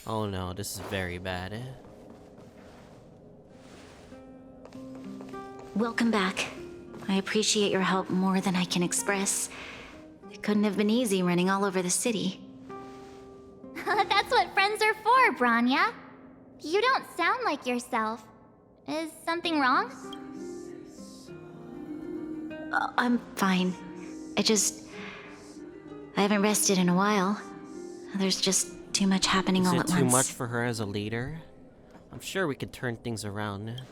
Oh no, this is very bad. Welcome back. I appreciate your help more than I can express. It couldn't have been easy running all over the city. That's what friends are for, Bronya. You don't sound like yourself. Is something wrong? I'm fine. I haven't rested in a while. There's just too much happening all at once. Is it too much for her as a leader? I'm sure we could turn things around.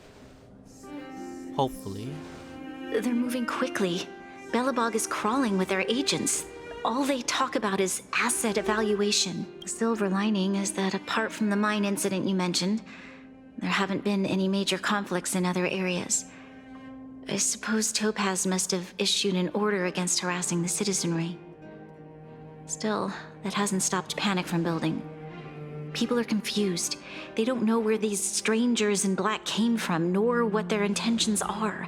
Hopefully. They're moving quickly. Belobog is crawling with their agents. All they talk about is asset evaluation. The silver lining is that apart from the mine incident you mentioned, there haven't been any major conflicts in other areas. I suppose Topaz must have issued an order against harassing the citizenry. Still, that hasn't stopped panic from building. People are confused. They don't know where these strangers in black came from, nor what their intentions are.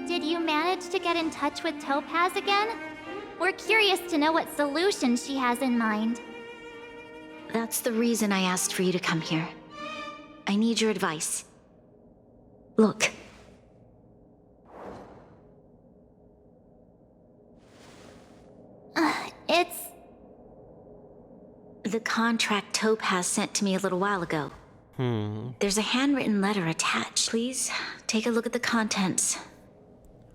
Did you manage to get in touch with Topaz again? We're curious to know what solution she has in mind. That's the reason I asked for you to come here. I need your advice. Look. It's... The contract Topaz sent to me a little while ago. There's a handwritten letter attached. Please, take a look at the contents.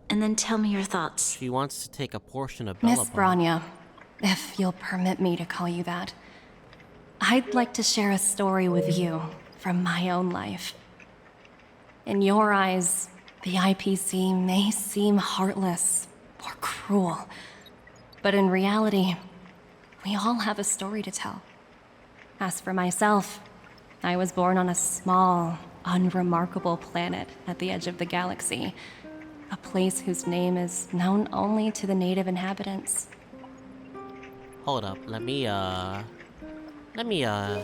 And then tell me your thoughts. She wants to take a portion of Miss Belobog. Bronya, if you'll permit me to call you that, I'd like to share a story with you from my own life. In your eyes, the IPC may seem heartless or cruel, but in reality, we all have a story to tell. As for myself, I was born on a small, unremarkable planet at the edge of the galaxy, a place whose name is known only to the native inhabitants. Hold up, let me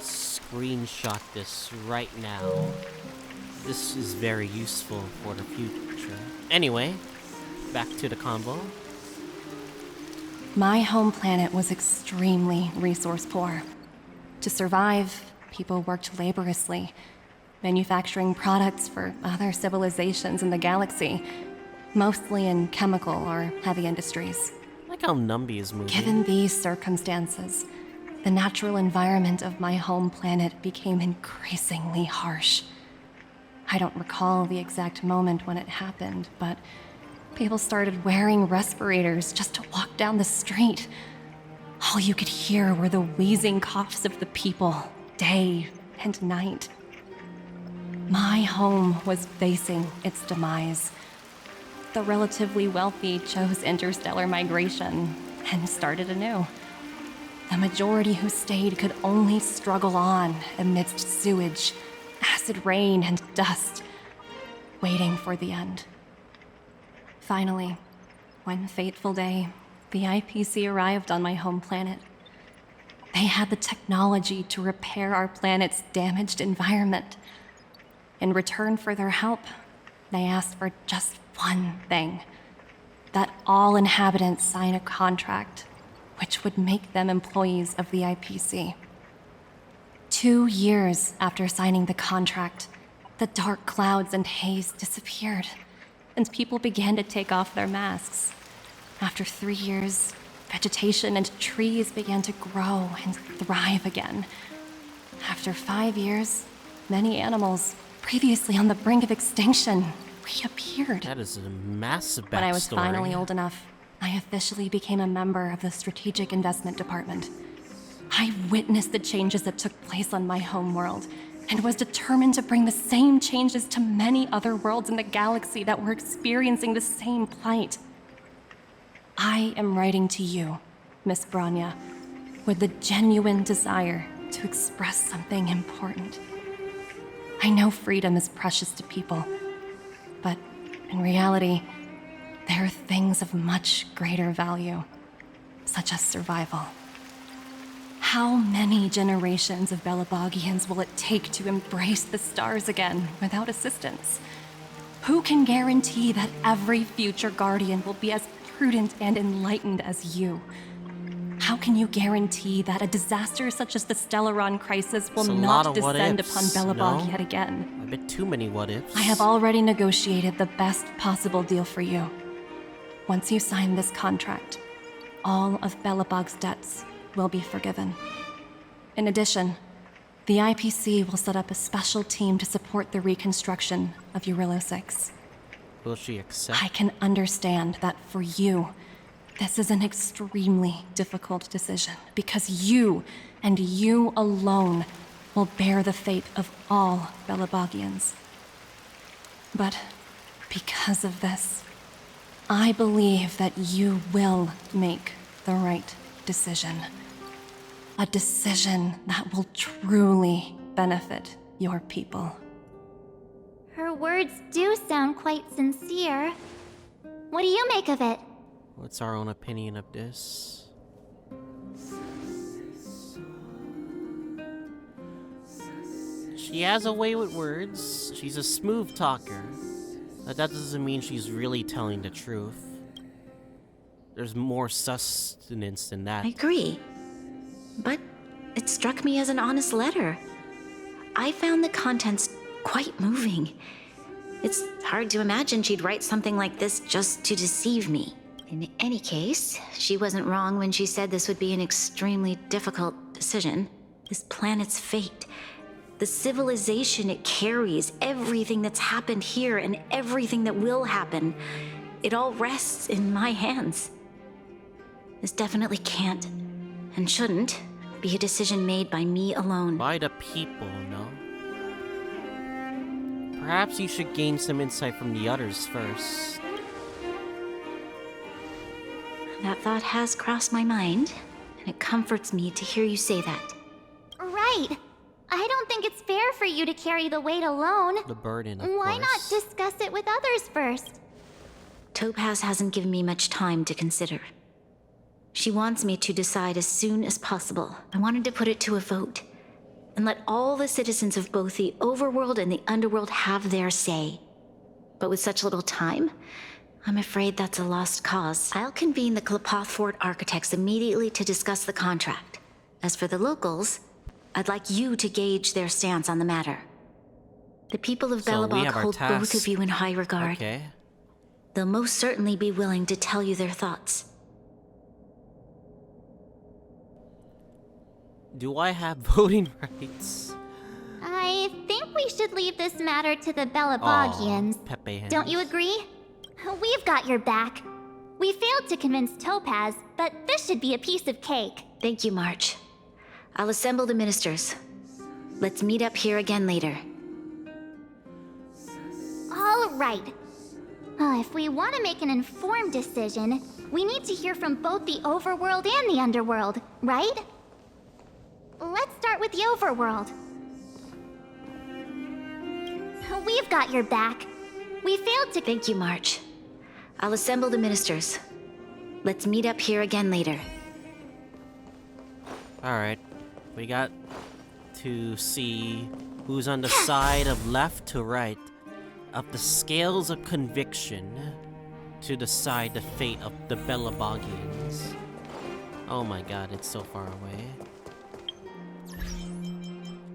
screenshot this right now. This is very useful for the future. Anyway, back to the convo. My home planet was extremely resource poor. To survive, people worked laboriously, manufacturing products for other civilizations in the galaxy, mostly in chemical or heavy industries. I like how Numby is moving. Given these circumstances, the natural environment of my home planet became increasingly harsh. I don't recall the exact moment when it happened, but people started wearing respirators just to walk down the street. All you could hear were the wheezing coughs of the people, day and night. My home was facing its demise. The relatively wealthy chose interstellar migration and started anew. The majority who stayed could only struggle on amidst sewage, acid rain, and dust, waiting for the end. Finally, one fateful day, the IPC arrived on my home planet. They had the technology to repair our planet's damaged environment. In return for their help, they asked for just one thing: that all inhabitants sign a contract which would make them employees of the IPC. 2 years after signing the contract, the dark clouds and haze disappeared, and people began to take off their masks. After 3 years, vegetation and trees began to grow and thrive again. After 5 years, many animals, previously on the brink of extinction, reappeared. That is a massive backstory. When I was finally old enough, I officially became a member of the Strategic Investment Department. I witnessed the changes that took place on my home world, and was determined to bring the same changes to many other worlds in the galaxy that were experiencing the same plight. I am writing to you, Miss Bronya, with the genuine desire to express something important. I know freedom is precious to people, but in reality, there are things of much greater value, such as survival. How many generations of Belobogians will it take to embrace the stars again without assistance? Who can guarantee that every future Guardian will be as prudent and enlightened as you. How can you guarantee that a disaster such as the Stellaron crisis will It's a not lot of what descend ifs, upon Belobog no? yet again? A bit too many what ifs. I have already negotiated the best possible deal for you. Once you sign this contract, all of Belobog's debts will be forgiven. In addition, the IPC will set up a special team to support the reconstruction of Urilo 6. Will she accept? I can understand that for you, this is an extremely difficult decision because you and you alone will bear the fate of all Belobogians. But because of this, I believe that you will make the right decision. A decision that will truly benefit your people. Her words do sound quite sincere. What do you make of it? What's our own opinion of this? She has a way with words. She's a smooth talker. But that doesn't mean she's really telling the truth. There's more sustenance than that. I agree. But it struck me as an honest letter. I found the contents quite moving. It's hard to imagine she'd write something like this just to deceive me. In any case, she wasn't wrong when she said this would be an extremely difficult decision. This planet's fate, the civilization it carries, everything that's happened here and everything that will happen, it all rests in my hands. This definitely can't and shouldn't be a decision made by me alone. By the people, no? Perhaps you should gain some insight from the others first. That thought has crossed my mind, and it comforts me to hear you say that. Right. I don't think it's fair for you to carry the weight alone. The burden, of Why not course. discuss it with others first? Topaz hasn't given me much time to consider. She wants me to decide as soon as possible. I wanted to put it to a vote, and let all the citizens of both the overworld and the underworld have their say. But with such little time, I'm afraid that's a lost cause. I'll convene the Klapothfort architects immediately to discuss the contract. As for the locals, I'd like you to gauge their stance on the matter. The people of So we Belobog have our hold both task. of you in high regard. Okay. They'll most certainly be willing to tell you their thoughts. Do I have voting rights? I think we should leave this matter to the Belobogians. Aw, Pepe hands. Don't you agree? We've got your back. We failed to convince Topaz, but this should be a piece of cake. Thank you, March. I'll assemble the ministers. Let's meet up here again later. All right. If we want to make an informed decision, we need to hear from both the overworld and the underworld, right? Let's start with the overworld. We've got your back. We failed to... Thank you, March. I'll assemble the ministers. Let's meet up here again later. Alright. We got to see who's on the side of left to right of the scales of conviction to decide the fate of the Belobogians. Oh my god, it's so far away.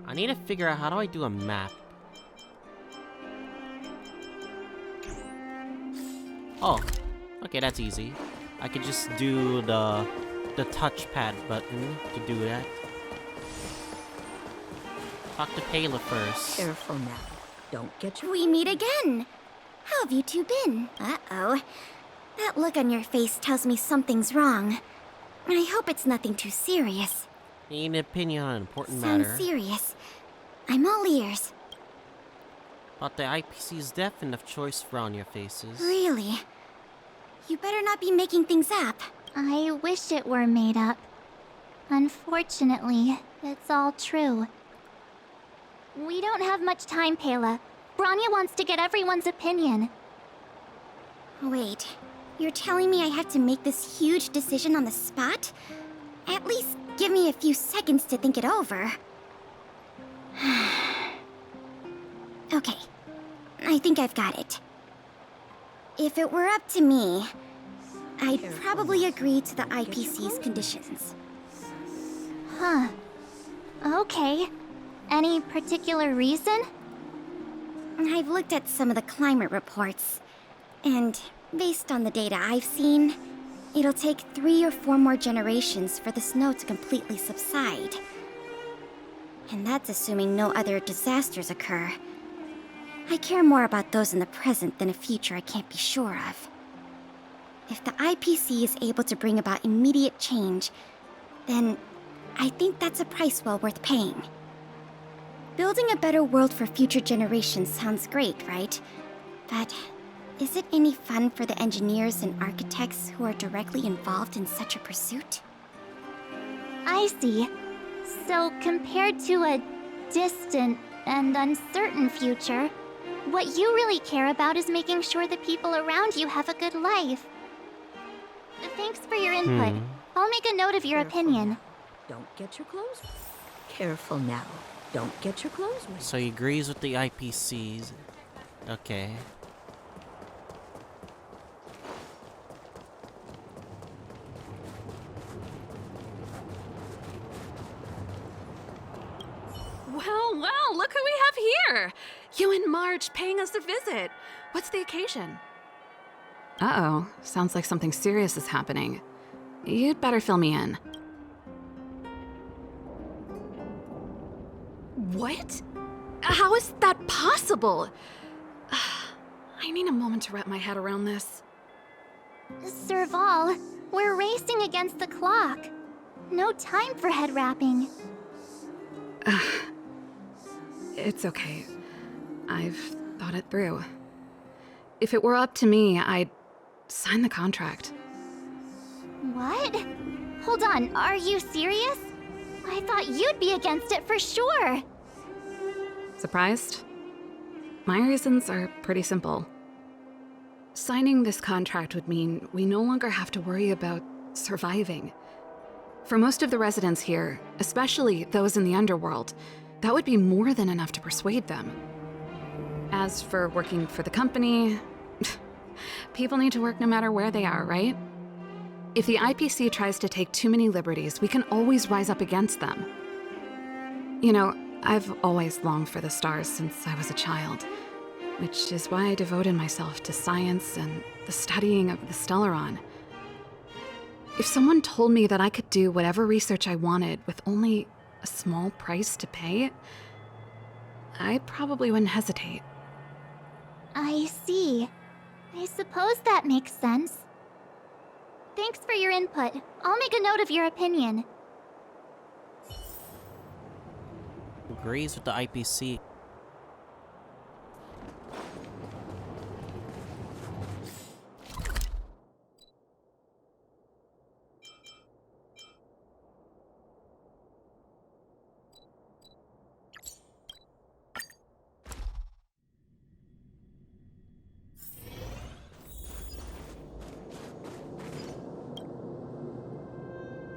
I need to figure out how do I do a map. Oh, okay, that's easy. I could just do the touchpad button to do that. Talk to Payla first. Careful now. Don't get your... We meet again. How have you two been? Uh-oh. That look on your face tells me something's wrong. I hope it's nothing too serious. Need an opinion on an important Sounds matter. serious. I'm all ears. But the IPC's deaf enough choice around your faces. Really? You better not be making things up. I wish it were made up. Unfortunately, it's all true. We don't have much time, Payla. Bronya wants to get everyone's opinion. Wait, you're telling me I have to make this huge decision on the spot? At least give me a few seconds to think it over. Okay, I think I've got it. If it were up to me, I'd probably agree to the IPC's conditions. Huh. Okay. Any particular reason? I've looked at some of the climate reports, and based on the data I've seen, it'll take 3 or 4 more generations for the snow to completely subside. And that's assuming no other disasters occur. I care more about those in the present than a future I can't be sure of. If the IPC is able to bring about immediate change, then I think that's a price well worth paying. Building a better world for future generations sounds great, right? But is it any fun for the engineers and architects who are directly involved in such a pursuit? I see. So, compared to a distant and uncertain future, what you really care about is making sure the people around you have a good life. Thanks for your input. I'll make a note of your opinion. Don't get your clothes wet. Careful now. Don't get your clothes wet. So he agrees with the IPCs. Okay. Well, look who we have here! You and Marge paying us a visit. What's the occasion? Uh-oh, sounds like something serious is happening. You'd better fill me in. What? How is that possible? I need a moment to wrap my head around this. Serval, we're racing against the clock. No time for head wrapping. It's okay. I've thought it through. If it were up to me, I'd sign the contract. What? Hold on, are you serious? I thought you'd be against it for sure. Surprised? My reasons are pretty simple. Signing this contract would mean we no longer have to worry about surviving. For most of the residents here, especially those in the underworld, that would be more than enough to persuade them. As for working for the company, people need to work no matter where they are, right? If the IPC tries to take too many liberties, we can always rise up against them. You know, I've always longed for the stars since I was a child, which is why I devoted myself to science and the studying of the Stellaron. If someone told me that I could do whatever research I wanted with only a small price to pay, I probably wouldn't hesitate. I see. I suppose that makes sense. Thanks for your input. I'll make a note of your opinion. Agrees with the IPC.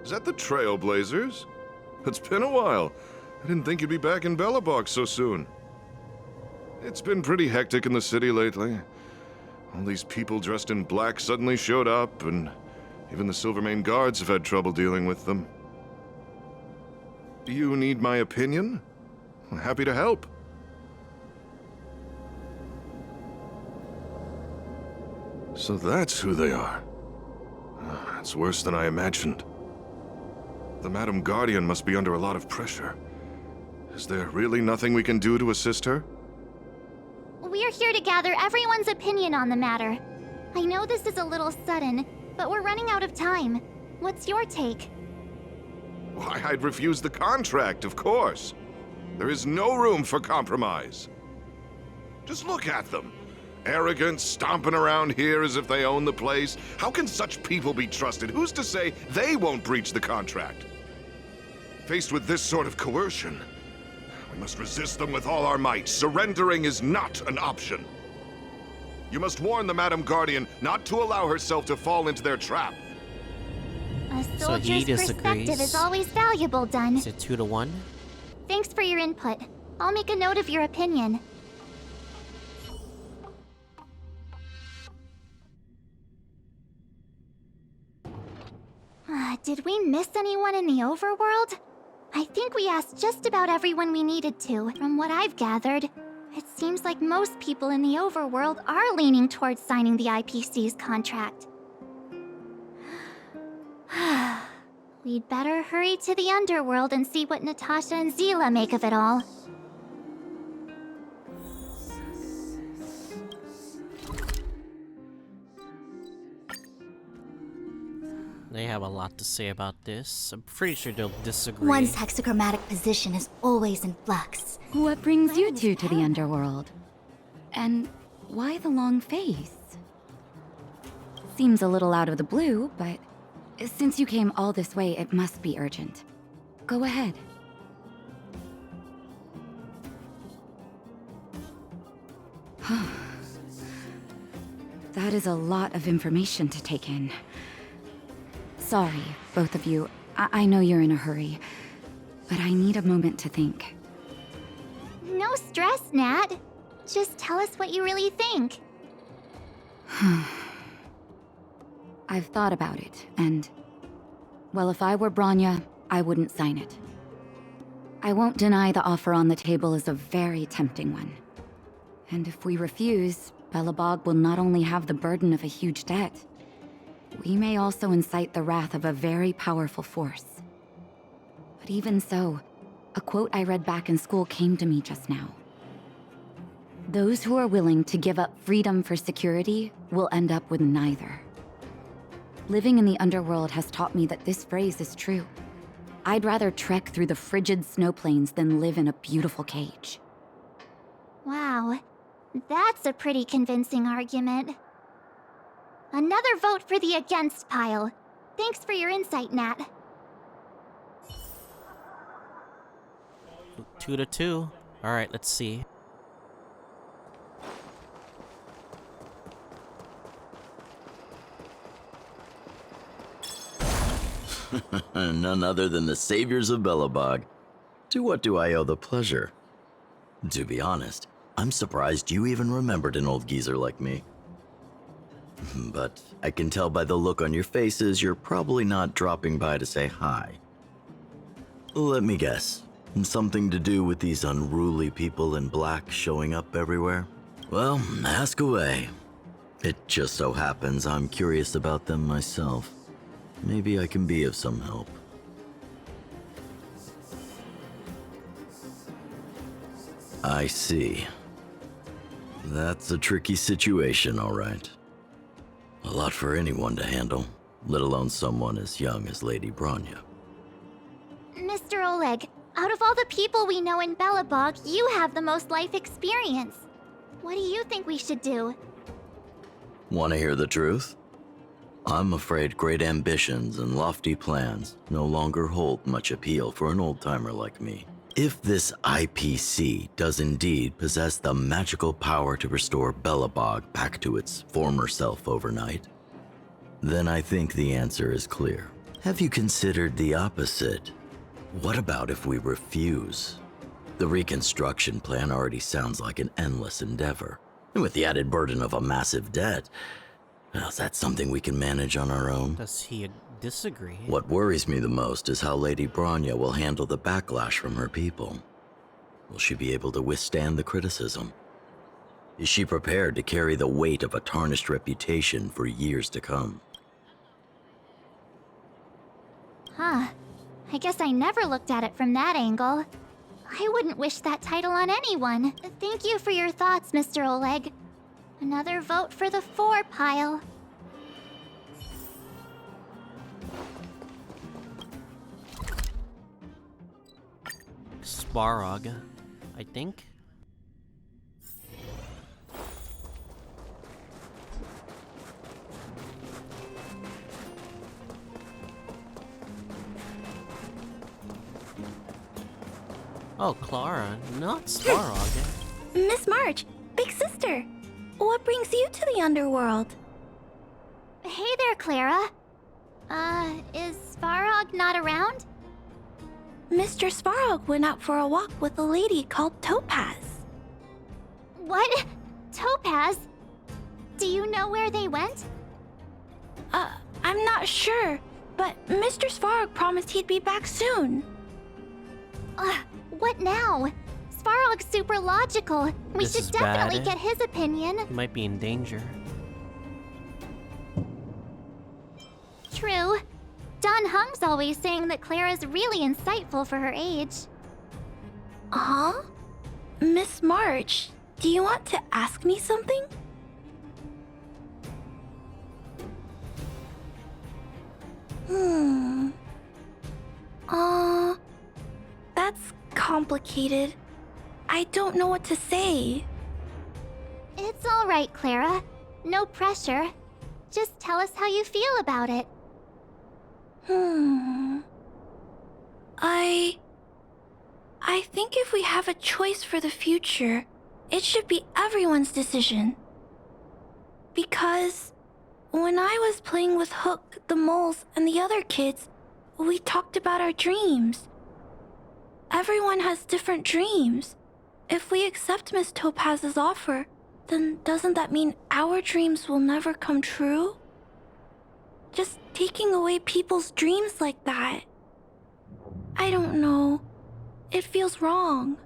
Is that the Trailblazers? It's been a while. I didn't think you'd be back in Belobog so soon. It's been pretty hectic in the city lately. All these people dressed in black suddenly showed up, and even the Silvermane guards have had trouble dealing with them. You need my opinion? I'm happy to help. So that's who they are. It's worse than I imagined. The Madam Guardian must be under a lot of pressure. Is there really nothing we can do to assist her? We're here to gather everyone's opinion on the matter. I know this is a little sudden, but we're running out of time. What's your take? Why, I'd refuse the contract, of course. There is no room for compromise. Just look at them. Arrogant, stomping around here as if they own the place. How can such people be trusted? Who's to say they won't breach the contract? Faced with this sort of coercion, we must resist them with all our might. Surrendering is not an option. You must warn the Madam Guardian not to allow herself to fall into their trap. A So he soldier's perspective disagrees. is always valuable, Dun. Is it 2-1? Thanks for your input. I'll make a note of your opinion. Did we miss anyone in the overworld? I think we asked just about everyone we needed to. From what I've gathered, it seems like most people in the overworld are leaning towards signing the IPC's contract. We'd better hurry to the underworld and see what Natasha and Zila make of it all. They have a lot to say about this. I'm pretty sure they'll disagree. One's hexagrammatic position is always in flux. What brings you two to the underworld? And why the long face? Seems a little out of the blue, but since you came all this way, it must be urgent. Go ahead. That is a lot of information to take in. Sorry, both of you. I know you're in a hurry, but I need a moment to think. No stress, Nat. Just tell us what you really think. I've thought about it, and... well, if I were Bronya, I wouldn't sign it. I won't deny the offer on the table is a very tempting one. And if we refuse, Belobog will not only have the burden of a huge debt, we may also incite the wrath of a very powerful force. But even so, a quote I read back in school came to me just now. Those who are willing to give up freedom for security will end up with neither. Living in the underworld has taught me that this phrase is true. I'd rather trek through the frigid snow plains than live in a beautiful cage. Wow, that's a pretty convincing argument. Another vote for the against pile. Thanks for your insight, Nat. 2-2. Alright, let's see. None other than the saviors of Belobog. To what do I owe the pleasure? To be honest, I'm surprised you even remembered an old geezer like me. But I can tell by the look on your faces you're probably not dropping by to say hi. Let me guess. Something to do with these unruly people in black showing up everywhere? Well, ask away. It just so happens I'm curious about them myself. Maybe I can be of some help. I see. That's a tricky situation, all right. A lot for anyone to handle, let alone someone as young as Lady Bronya. Mr. Oleg, out of all the people we know in Belobog, you have the most life experience. What do you think we should do? Want to hear the truth? I'm afraid great ambitions and lofty plans no longer hold much appeal for an old-timer like me. If this IPC does indeed possess the magical power to restore Belobog back to its former self overnight, then I think the answer is clear. Have you considered the opposite? What about if we refuse? The reconstruction plan already sounds like an endless endeavor, and with the added burden of a massive debt, well, is that something we can manage on our own? Does he disagree? What worries me the most is how Lady Bronya will handle the backlash from her people. Will she be able to withstand the criticism? Is she prepared to carry the weight of a tarnished reputation for years to come? Huh. I guess I never looked at it from that angle. I wouldn't wish that title on anyone. Thank you for your thoughts, Mr. Oleg. Another vote for the 4 pile. Sparog, I think. Oh, Clara, not Sparog. Miss March, big sister, what brings you to the underworld? Hey there, Clara. Is Svarog not around? Mr. Svarog went out for a walk with a lady called Topaz. What? Topaz? Do you know where they went? I'm not sure. but Mr. Svarog promised he'd be back soon. What now? Svarog's super logical. We This should is definitely bad. get his opinion. He might be in danger. True. Don Hung's always saying that Clara's really insightful for her age. Huh? Miss March, do you want to ask me something? That's complicated. I don't know what to say. It's all right, Clara. No pressure. Just tell us how you feel about it. I think if we have a choice for the future, it should be everyone's decision. Because when I was playing with Hook, the moles, and the other kids, we talked about our dreams. Everyone has different dreams. If we accept Miss Topaz's offer, then doesn't that mean our dreams will never come true? Just taking away people's dreams like that. I don't know. It feels wrong.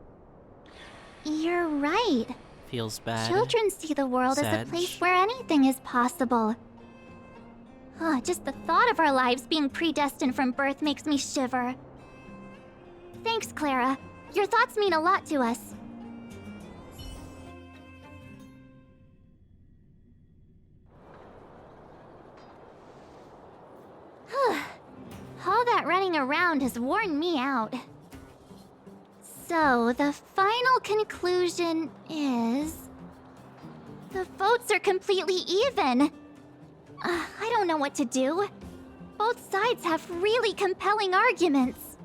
You're right. Feels bad. Children see the world as a Sag. place where anything is possible. Just the thought of our lives being predestined from birth makes me shiver. Thanks, Clara. Your thoughts mean a lot to us. All that running around has worn me out. So, the final conclusion is... the votes are completely even. I don't know what to do. Both sides have really compelling arguments.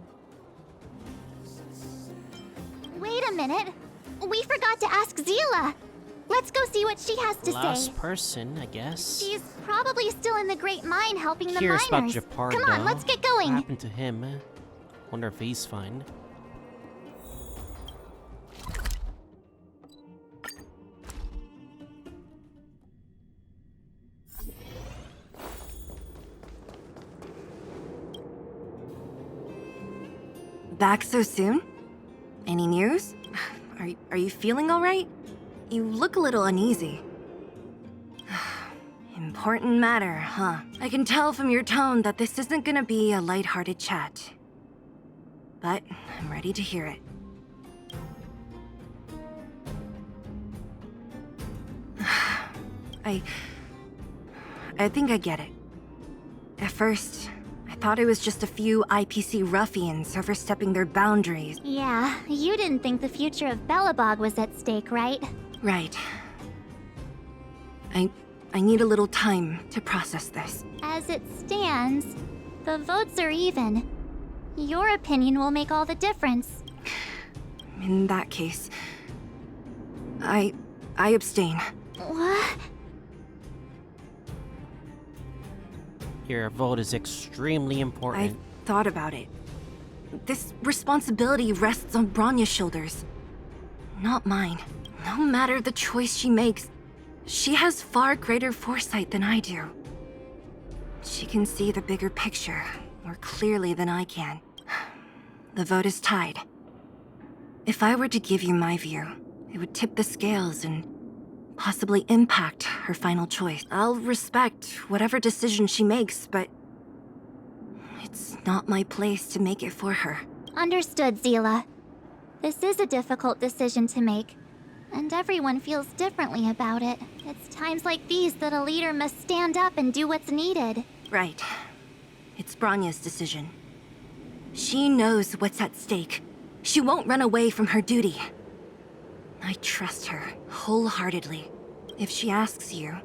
Wait a minute. We forgot to ask Zila. Let's go see what she has to Last say. person, I guess. She's probably still in the Great Mine helping the Curious about miners. Gepardo. Come on, let's get going. What happened to him? Wonder if he's fine. Back so soon? Any news? Are you feeling all right? You look a little uneasy. Important matter, huh? I can tell from your tone that this isn't gonna be a lighthearted chat. But I'm ready to hear it. I think I get it. At first, I thought it was just a few IPC ruffians overstepping their boundaries. Yeah, you didn't think the future of Belobog was at stake, right? Right. I need a little time to process this. As it stands, the votes are even. Your opinion will make all the difference. In that case, I abstain. What? Your vote is extremely important. I've thought about it. This responsibility rests on Bronya's shoulders, not mine. No matter the choice she makes, she has far greater foresight than I do. She can see the bigger picture more clearly than I can. The vote is tied. If I were to give you my view, it would tip the scales and possibly impact her final choice. I'll respect whatever decision she makes, but it's not my place to make it for her. Understood, Zila. This is a difficult decision to make, and everyone feels differently about it. It's times like these that a leader must stand up and do what's needed. Right. It's Bronya's decision. She knows what's at stake. She won't run away from her duty. I trust her wholeheartedly. If she asks you,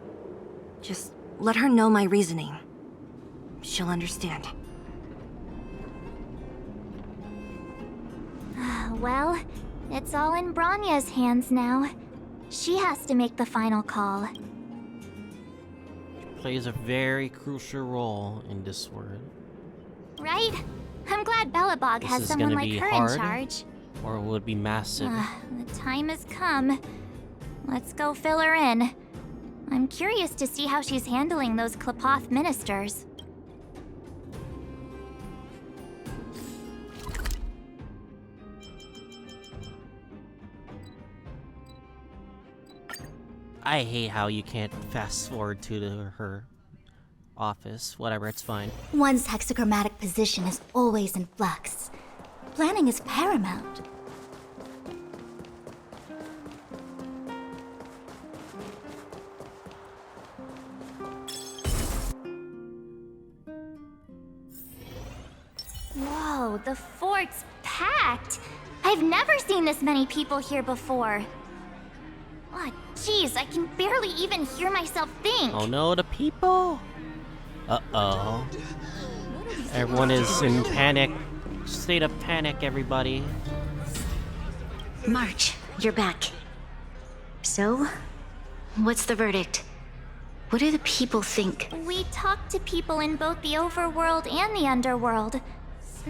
just let her know my reasoning. She'll understand. Well, it's all in Bronya's hands now. She has to make the final call. Plays a very crucial role in this world. Right? I'm glad Belobog This has is someone gonna like be her hard. in charge. Or it would be massive. The time has come. Let's go fill her in. I'm curious to see how she's handling those Klapoth ministers. I hate how you can't fast forward to her office. Whatever, it's fine. One's hexagrammatic position is always in flux. Planning is paramount. Whoa, the fort's packed. I've never seen this many people here before. Oh, jeez, I can barely even hear myself think. Oh no, the people? Uh-oh. Everyone is in panic. State of panic, everybody. March, you're back. So, what's the verdict? What do the people think? We talked to people in both the overworld and the underworld.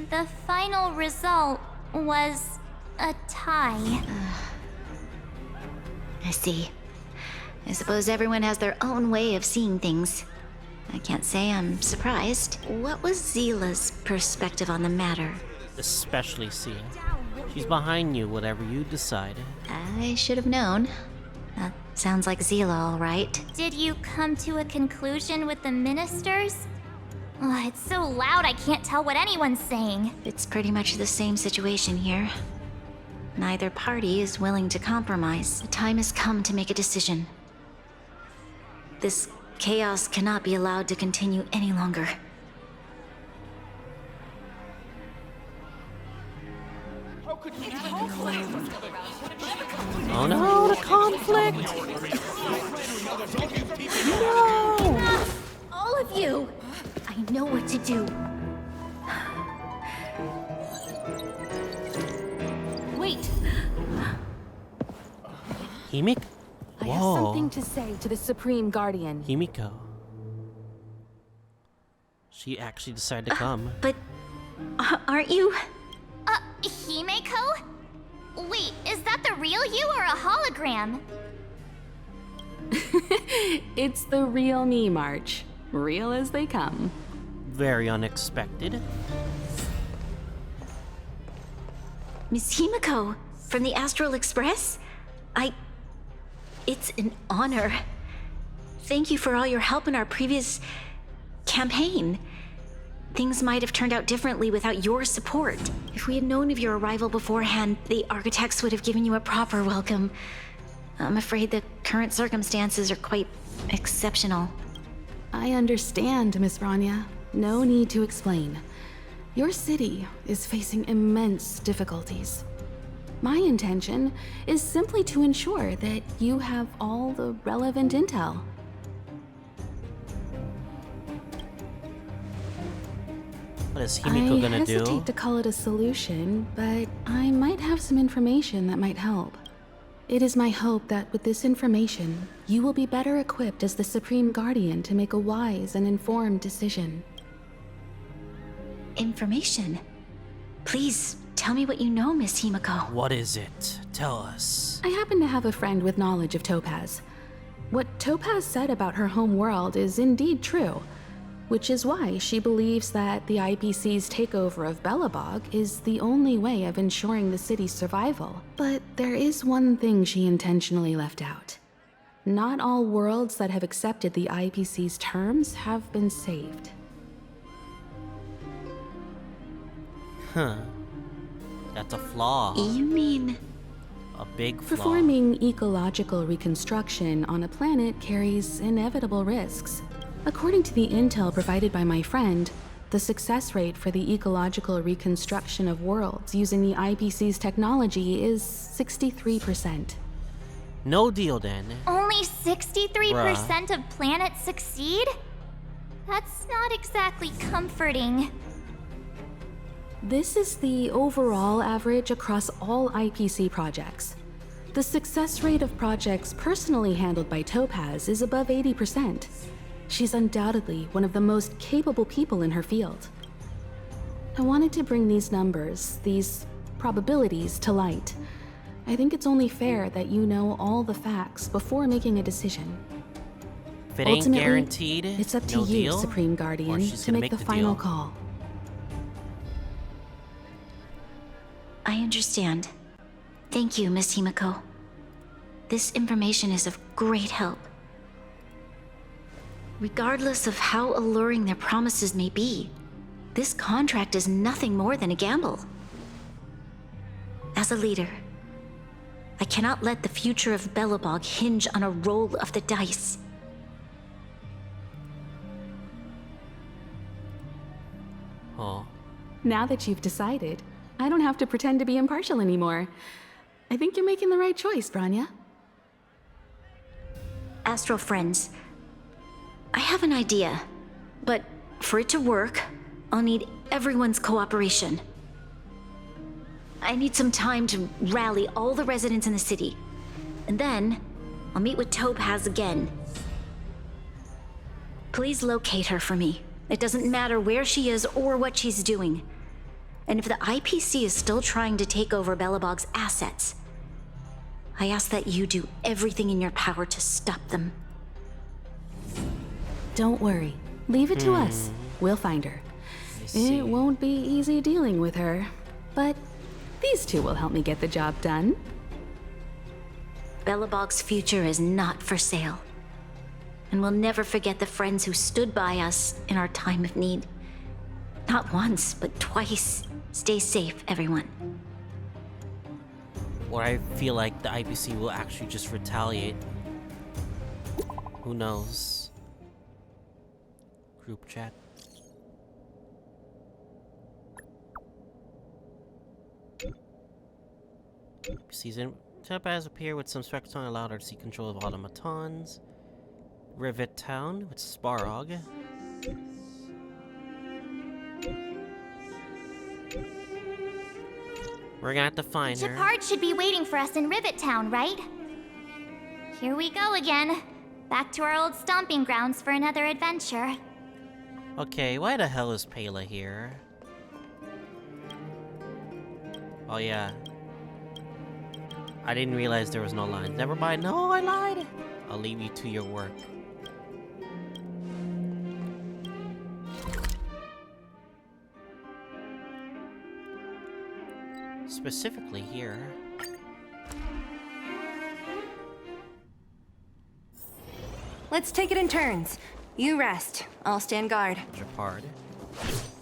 The final result was a tie. I see. I suppose everyone has their own way of seeing things. I can't say I'm surprised. What was Zila's perspective on the matter? Especially Sia. She's behind you, whatever you decide. I should have known. That sounds like Zila, all right. Did you come to a conclusion with the ministers? Oh, it's so loud I can't tell what anyone's saying. It's pretty much the same situation here. Neither party is willing to compromise. The time has come to make a decision. This chaos cannot be allowed to continue any longer. Oh no, the conflict! No! All of you! I know what to do. Wait! Himiko? I have something to say to the Supreme Guardian. Himiko. She actually decided to come. But aren't you? Himeko? Wait, is that the real you or a hologram? It's the real me, March. Real as they come. Very unexpected. Miss Himiko, from the Astral Express? It's an honor. Thank you for all your help in our previous campaign. Things might have turned out differently without your support. If we had known of your arrival beforehand, the architects would have given you a proper welcome. I'm afraid the current circumstances are quite exceptional. I understand, Miss Bronya. No need to explain. Your city is facing immense difficulties. My intention is simply to ensure that you have all the relevant intel. What is Himiko gonna do? I hesitate to call it a solution, but I might have some information that might help. It is my hope that with this information, you will be better equipped as the Supreme Guardian to make a wise and informed decision. Information? Please, tell me what you know, Miss Himiko. What is it? Tell us. I happen to have a friend with knowledge of Topaz. What Topaz said about her home world is indeed true, which is why she believes that the IPC's takeover of Belobog is the only way of ensuring the city's survival. But there is one thing she intentionally left out. Not all worlds that have accepted the IPC's terms have been saved. Huh. That's a flaw. You mean... A big flaw. Performing ecological reconstruction on a planet carries inevitable risks. According to the intel provided by my friend, the success rate for the ecological reconstruction of worlds using the IPC's technology is 63%. No deal then. Only 63% of planets succeed? That's not exactly comforting. This is the overall average across all IPC projects. The success rate of projects personally handled by Topaz is above 80%. She's undoubtedly one of the most capable people in her field. I wanted to bring these numbers, these probabilities, to light. I think it's only fair that you know all the facts before making a decision. If it ain't Ultimately, guaranteed, it's up to no you, deal, Supreme or Guardian, she's to gonna make the the final deal. call. I understand. Thank you, Miss Himiko. This information is of great help. Regardless of how alluring their promises may be, this contract is nothing more than a gamble. As a leader, I cannot let the future of Belobog hinge on a roll of the dice. Oh. Now that you've decided, I don't have to pretend to be impartial anymore. I think you're making the right choice, Bronya. Astral friends, I have an idea, but for it to work, I'll need everyone's cooperation. I need some time to rally all the residents in the city, and then I'll meet with Topaz again. Please locate her for me. It doesn't matter where she is or what she's doing. And if the IPC is still trying to take over Belobog's assets, I ask that you do everything in your power to stop them. Don't worry. Leave it to us. We'll find her. It won't be easy dealing with her, but these two will help me get the job done. Belobog's future is not for sale. And we'll never forget the friends who stood by us in our time of need. Not once, but twice. Stay safe, everyone. Or I feel like the IPC will actually just retaliate. Who knows? Group chat. Season Topaz appear with some Spectron allowed her to see control of automatons. Rivet Town with Sparog. We're gonna have to find her. Shepard should be waiting for us in Rivet Town, right? Here we go again. Back to our old stomping grounds for another adventure. Okay, why the hell is Pela here? Oh yeah. I didn't realize there was no lines. Never mind. No, I lied. I'll leave you to your work. Specifically here. Let's take it in turns. You rest. I'll stand guard. Shepard.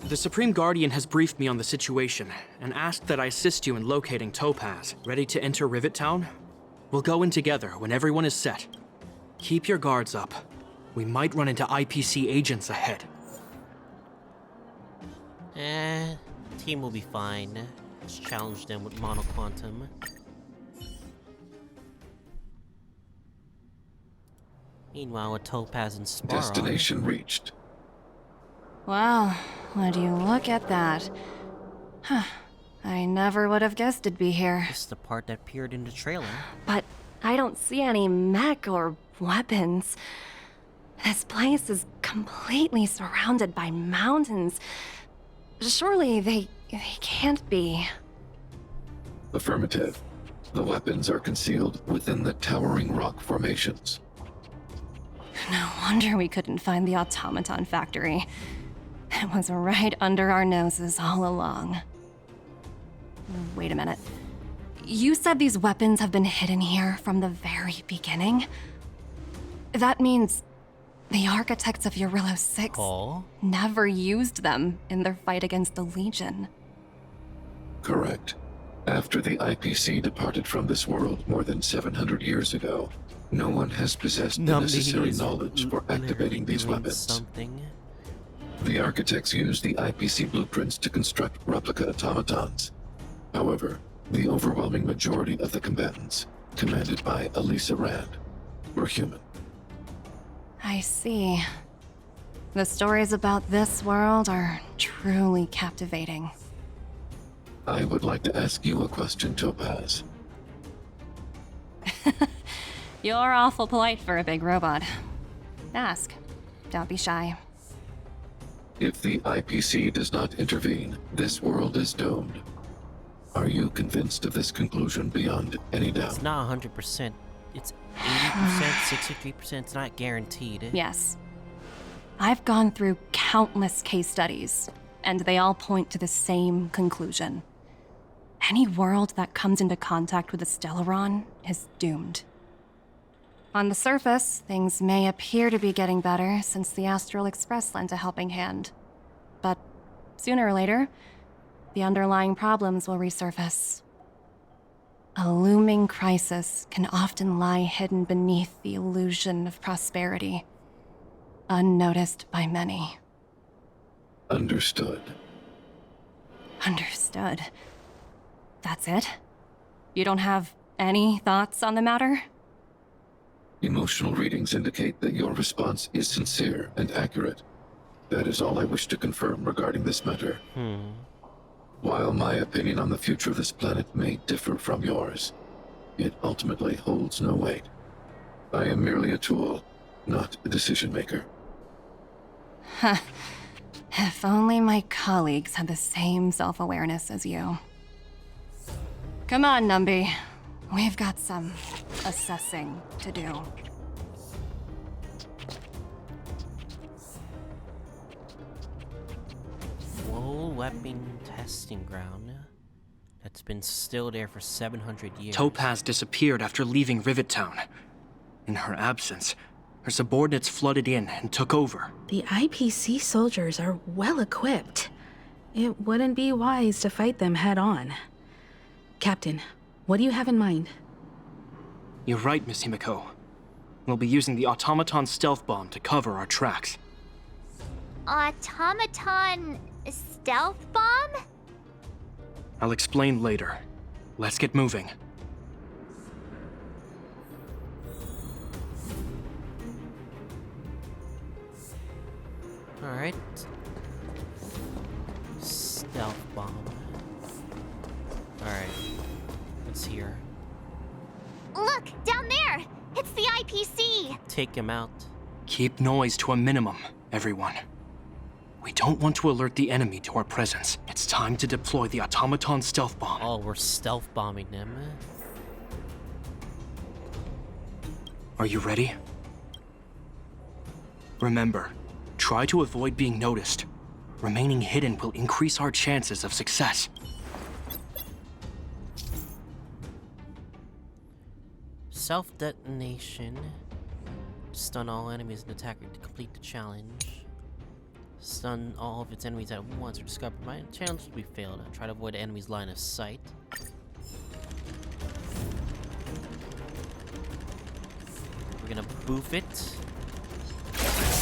The Supreme Guardian has briefed me on the situation and asked that I assist you in locating Topaz. Ready to enter Rivet Town? We'll go in together when everyone is set. Keep your guards up. We might run into IPC agents ahead. Team will be fine. Let's challenge them with monoquantum. Meanwhile, with Topaz and Sparrow. Destination reached. Wow, would you look at that? Huh. I never would have guessed it'd be here. This is the part that appeared in the trailer. But I don't see any mech or weapons. This place is completely surrounded by mountains. Surely they can't be. Affirmative. The weapons are concealed within the towering rock formations. No wonder we couldn't find the automaton factory. It was right under our noses all along. Wait a minute. You said these weapons have been hidden here from the very beginning? That means the architects of Eurillo 6 never used them in their fight against the Legion. Correct. After the IPC departed from this world more than 700 years ago, no one has possessed the necessary knowledge for activating these weapons. The architects used the IPC blueprints to construct replica automatons. However, the overwhelming majority of the combatants, commanded by Elisa Rand, were human. I see. The stories about this world are truly captivating. I would like to ask you a question, Topaz. You're awful polite for a big robot. Ask. Don't be shy. If the IPC does not intervene, this world is doomed. Are you convinced of this conclusion beyond any doubt? It's not 100%. It's 80%, 63%. It's not guaranteed. Yes. I've gone through countless case studies, and they all point to the same conclusion. Any world that comes into contact with a Stellaron is doomed. On the surface, things may appear to be getting better since the Astral Express lent a helping hand. But sooner or later, the underlying problems will resurface. A looming crisis can often lie hidden beneath the illusion of prosperity, unnoticed by many. Understood. Understood. That's it? You don't have any thoughts on the matter? Emotional readings indicate that your response is sincere and accurate. That is all I wish to confirm regarding this matter. While my opinion on the future of this planet may differ from yours, it ultimately holds no weight. I am merely a tool, not a decision maker. If only my colleagues had the same self-awareness as you. Come on, Numby. We've got some assessing to do. Full weapon testing ground that's been still there for 700 years. Topaz disappeared after leaving Rivet Town. In her absence, her subordinates flooded in and took over. The IPC soldiers are well equipped. It wouldn't be wise to fight them head on. Captain, what do you have in mind? You're right, Miss Himiko. We'll be using the automaton stealth bomb to cover our tracks. Automaton stealth bomb? I'll explain later. Let's get moving. Alright. Stealth bomb. Alright. What's here? Look, down there! It's the IPC! Take him out. Keep noise to a minimum, everyone. We don't want to alert the enemy to our presence. It's time to deploy the automaton stealth bomb. Oh, we're stealth bombing them. Are you ready? Remember, try to avoid being noticed. Remaining hidden will increase our chances of success. Self-detonation. Stun all enemies and attacker to complete the challenge. Stun all of its enemies at once or discover my challenge will be failed. Try to avoid the enemy's line of sight. We're gonna boof it.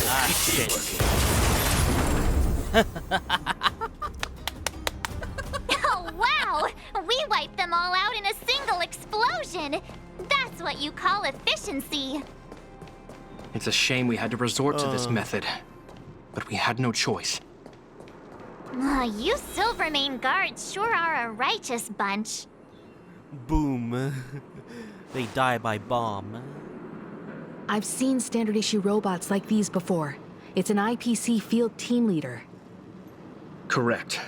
Ah, shit. Oh, wow! We wiped them all out in a single explosion! That's what you call efficiency! It's a shame we had to resort to this method, but we had no choice. You Silvermane guards sure are a righteous bunch. Boom. They die by bomb. I've seen standard issue robots like these before. It's an IPC field team leader. Correct.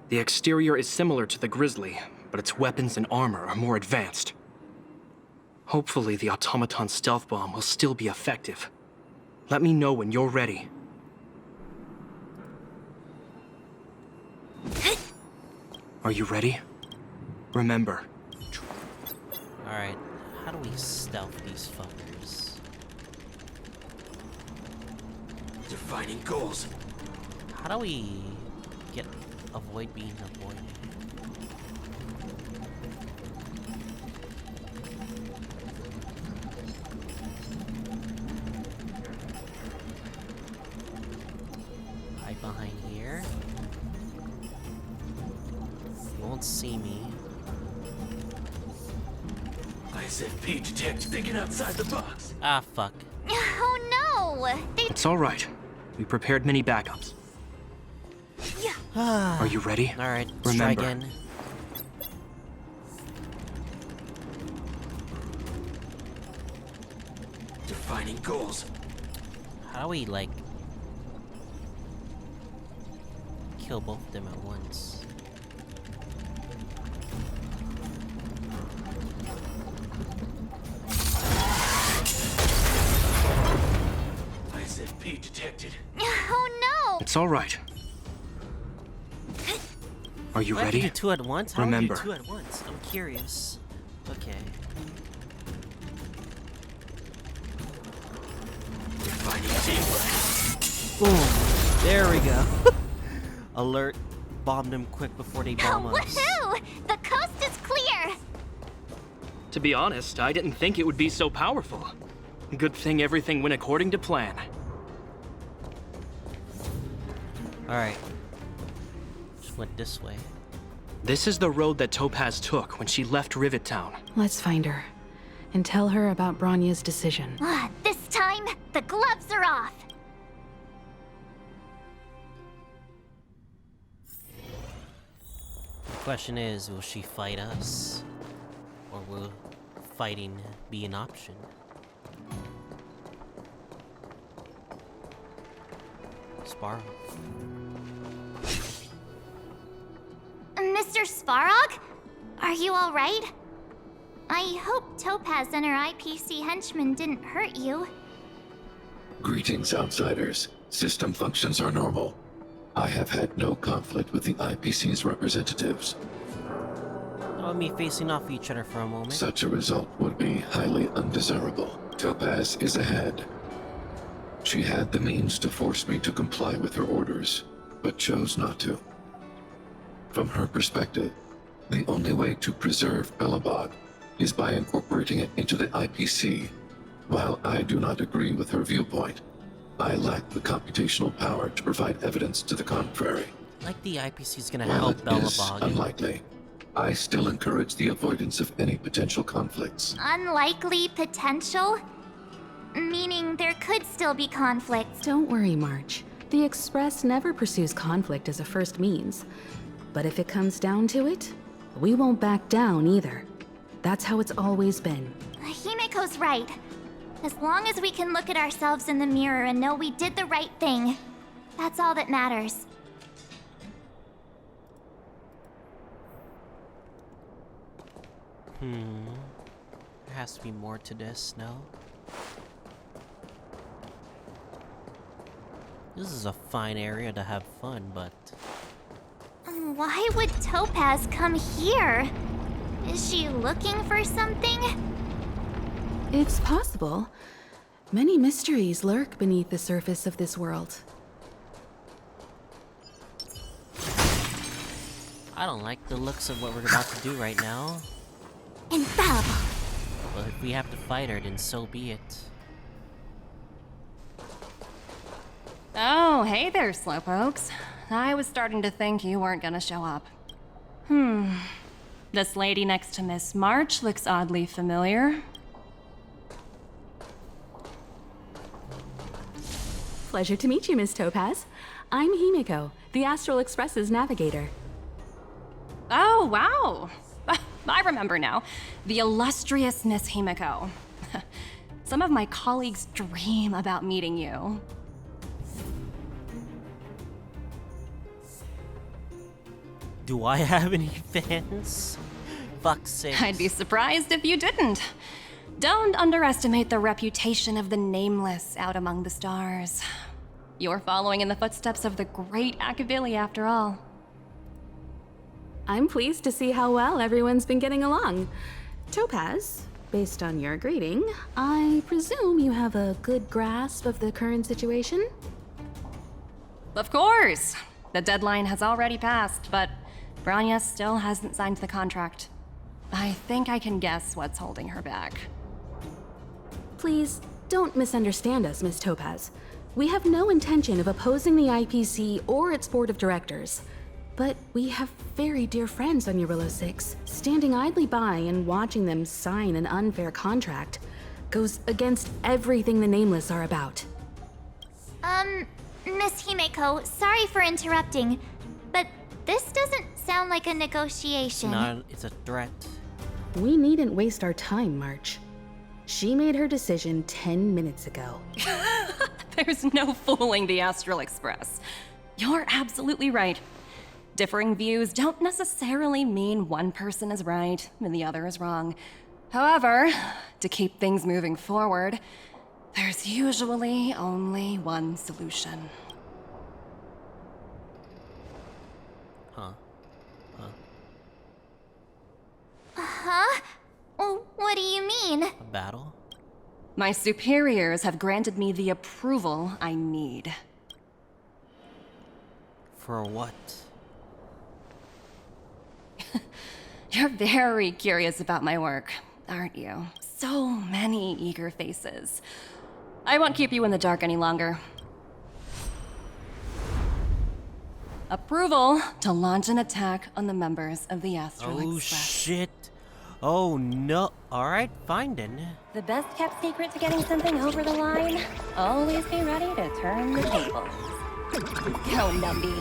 The exterior is similar to the Grizzly, but its weapons and armor are more advanced. Hopefully the automaton stealth bomb will still be effective. Let me know when you're ready. Are you ready? Remember. Alright, how do we stealth these fuckers? Defining goals. How do we avoid being avoided? Hide behind here. You won't see me. ISFP detect thinking outside the box. Ah, fuck. Oh no! It's all right. We prepared many backups. Are you ready? Alright, let's try again. Defining goals. How do we, like, kill both of them at once? ISFP detected. Oh no! It's all right. Are you ready? Do two at once? How Remember. do you do two at once? I'm curious. Okay. Boom. There we go. Alert. Bomb them quick before they bomb us. Woohoo! The coast is clear! To be honest, I didn't think it would be so powerful. Good thing everything went according to plan. Alright. Just went this way. This is the road that Topaz took when she left Rivet Town. Let's find her and tell her about Bronya's decision. This time, the gloves are off! The question is, will she fight us? Or will fighting be an option? Sparrow. Mr. Svarog? Are you alright? I hope Topaz and her IPC henchmen didn't hurt you. Greetings, outsiders. System functions are normal. I have had no conflict with the IPC's representatives. Me facing off each other for a moment. Such a result would be highly undesirable. Topaz is ahead. She had the means to force me to comply with her orders, but chose not to. From her perspective, the only way to preserve Belobog is by incorporating it into the IPC. While I do not agree with her viewpoint, I lack the computational power to provide evidence to the contrary. Like the IPC is gonna While help it is Belobog. unlikely, I still encourage the avoidance of any potential conflicts. Unlikely potential? Meaning there could still be conflicts. Don't worry, March. The Express never pursues conflict as a first means. But if it comes down to it, we won't back down either. That's how it's always been. Himiko's right. As long as we can look at ourselves in the mirror and know we did the right thing, that's all that matters. There has to be more to this, no? This is a fine area to have fun, but... Why would Topaz come here? Is she looking for something? It's possible. Many mysteries lurk beneath the surface of this world. I don't like the looks of what we're about to do right now. Infallible. But if we have to fight her, then so be it. Oh, hey there, slowpokes. I was starting to think you weren't gonna show up. This lady next to Miss March looks oddly familiar. Pleasure to meet you, Miss Topaz. I'm Himiko, the Astral Express's navigator. Oh, wow. I remember now. The illustrious Miss Himiko. Some of my colleagues dream about meeting you. Do I have any fans? Fuck's sake. I'd be surprised if you didn't. Don't underestimate the reputation of the Nameless out among the stars. You're following in the footsteps of the great Akabili, after all. I'm pleased to see how well everyone's been getting along. Topaz, based on your greeting, I presume you have a good grasp of the current situation? Of course! The deadline has already passed, but Bronya still hasn't signed the contract. I think I can guess what's holding her back. Please, don't misunderstand us, Miss Topaz. We have no intention of opposing the IPC or its board of directors. But we have very dear friends on Eurillo 6. Standing idly by and watching them sign an unfair contract goes against everything the Nameless are about. Miss Himeko, sorry for interrupting, but this doesn't sound like a negotiation. No, it's a threat. We needn't waste our time, March. She made her decision 10 minutes ago. There's no fooling the Astral Express. You're absolutely right. Differing views don't necessarily mean one person is right and the other is wrong. However, to keep things moving forward, there's usually only one solution. Huh? What do you mean? A battle? My superiors have granted me the approval I need. For what? You're very curious about my work, aren't you? So many eager faces. I won't keep you in the dark any longer. Approval to launch an attack on the members of the Astral Oh Express. shit. Oh no. Alright, fine then. The best kept secret to getting something over the line? Always be ready to turn the tables. Go, Numby.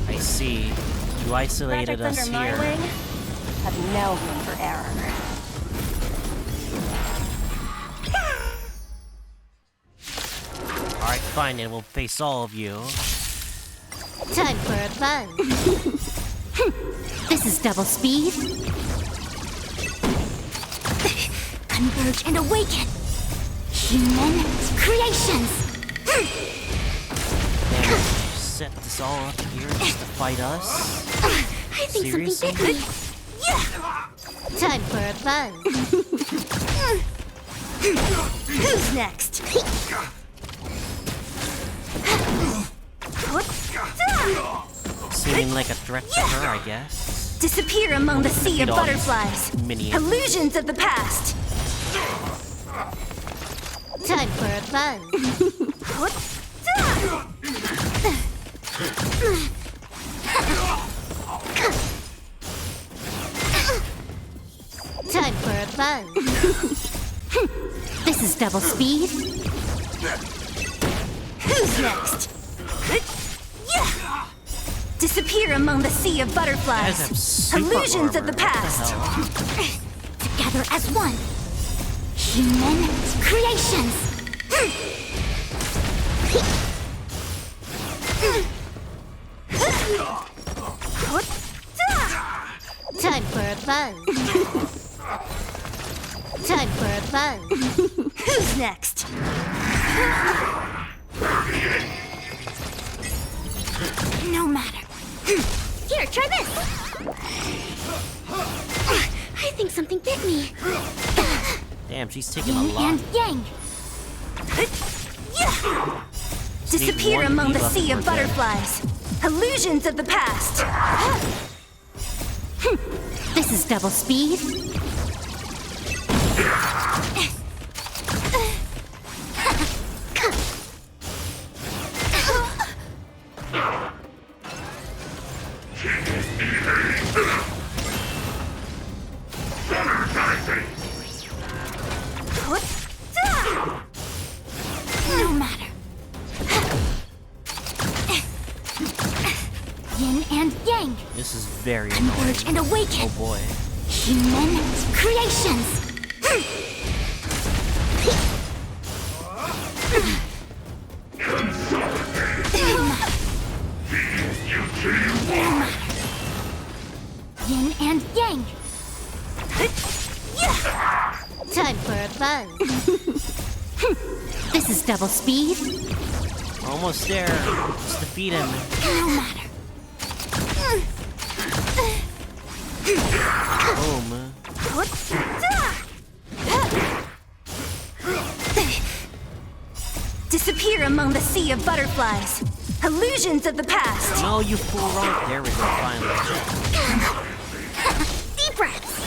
I see. You isolated us Projects under here. my wing have no room for error. Alright, fine then. We'll face all of you. Time for a buzz. This is double speed. Converge and awaken. Human creations. Damn, you set this all up here just to fight us? I think Seriously? something bit me. Time for a buzz. Who's next? Seeming like a threat to her, I guess. Disappear among the sea of Defeat all these butterflies. minions. Illusions of the past. Time for a buzz. Time for a buzz. This is double speed. Who's next? Disappear among the sea of butterflies. Guys have super Illusions of armor. the What past. hell? Together as one. Human creations. Time for a buzz. Time for a buzz. Who's next? No matter. Here, try this. I think something bit me. Damn, she's taking a Yin lot. and yang. Disappear one among the debuff sea and of we're dead. butterflies. Illusions of the past. This is double speed. No matter. Yin and yang. This is very Converge annoying. and awaken. Oh boy. Human creations. Yin and yang. Time for a buzz. This is double speed. Almost there. Just defeat him. No matter. Boom. Disappear among the sea of butterflies. Illusions of the past. No, you fool wrong. There we go, finally. Deep breaths.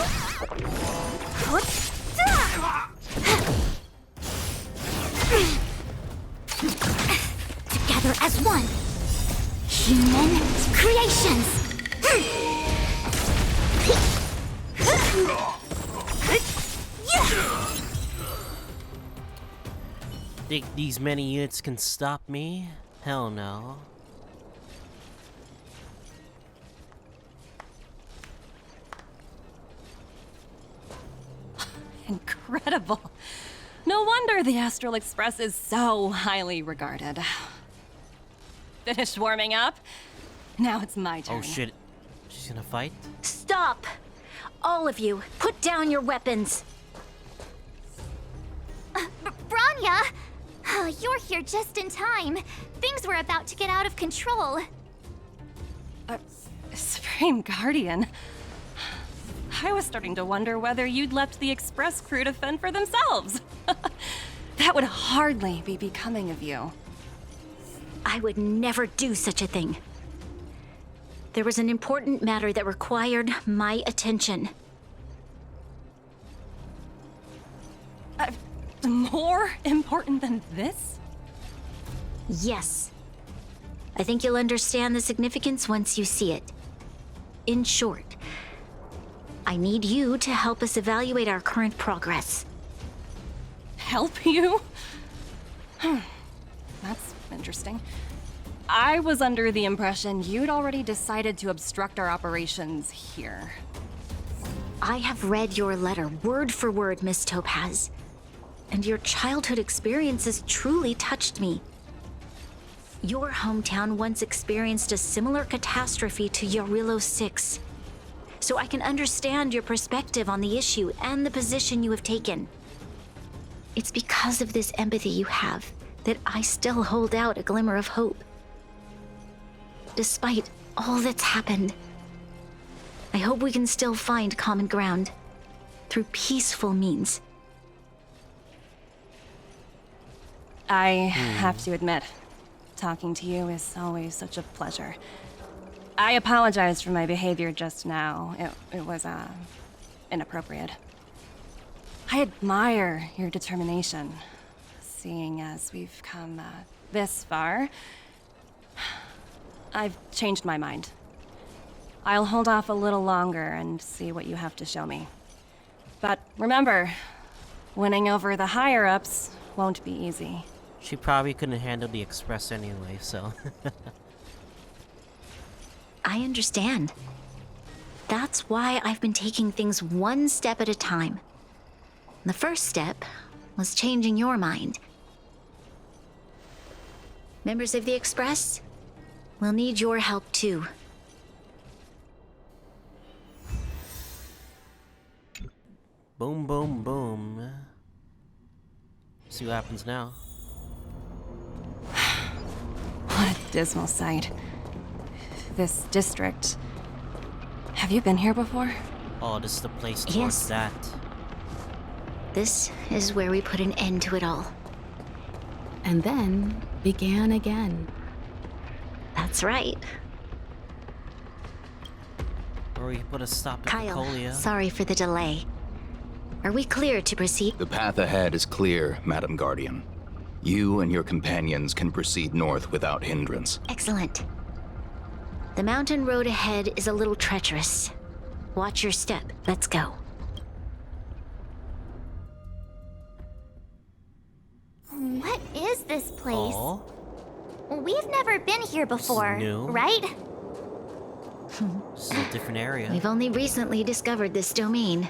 Together as one. Human creations. Think these many units can stop me? Hell no. Incredible. No wonder the Astral Express is so highly regarded. Finished warming up? Now it's my turn. Oh shit. She's gonna fight? Stop! All of you, put down your weapons. Bronya! You're here just in time. Things were about to get out of control. Supreme Guardian? I was starting to wonder whether you'd left the Express crew to fend for themselves. That would hardly be becoming of you. I would never do such a thing. There was an important matter that required my attention. More important than this? Yes. I think you'll understand the significance once you see it. In short, I need you to help us evaluate our current progress. Help you? That's interesting. I was under the impression you'd already decided to obstruct our operations here. I have read your letter word for word, Miss Topaz. And your childhood experiences truly touched me. Your hometown once experienced a similar catastrophe to Yarilo 6. So I can understand your perspective on the issue and the position you have taken. It's because of this empathy you have that I still hold out a glimmer of hope. Despite all that's happened, I hope we can still find common ground through peaceful means. I have to admit, talking to you is always such a pleasure. I apologize for my behavior just now. It was, inappropriate. I admire your determination, seeing as we've come, this far. I've changed my mind. I'll hold off a little longer and see what you have to show me. But remember, winning over the higher-ups won't be easy. She probably couldn't handle the Express anyway, so... I understand. That's why I've been taking things one step at a time. The first step was changing your mind. Members of the Express, we'll need your help too. Boom, boom, boom. See what happens now. What a dismal sight. This district. Have you been here before? Oh, this is the place towards Yes. that. This is where we put an end to it all. And then began again. That's right. Or we put a stop to Kyle, Colia. sorry for the delay. Are we clear to proceed? The path ahead is clear, Madam Guardian. You and your companions can proceed north without hindrance. Excellent. The mountain road ahead is a little treacherous. Watch your step. Let's go. What is this place? Aw. We've never been here before, new. right? This is a different area. We've only recently discovered this domain.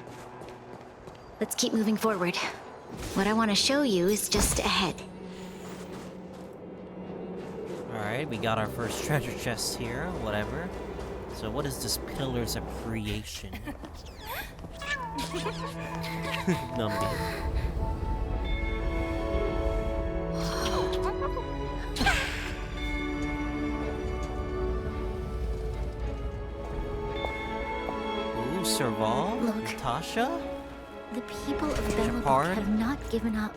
Let's keep moving forward. What I want to show you is just ahead. Alright, we got our first treasure chest here, whatever. So what is this Pillars of Creation? Numby. Ooh, Serval? Look. Natasha? The people of Belobog Japard? have not given up.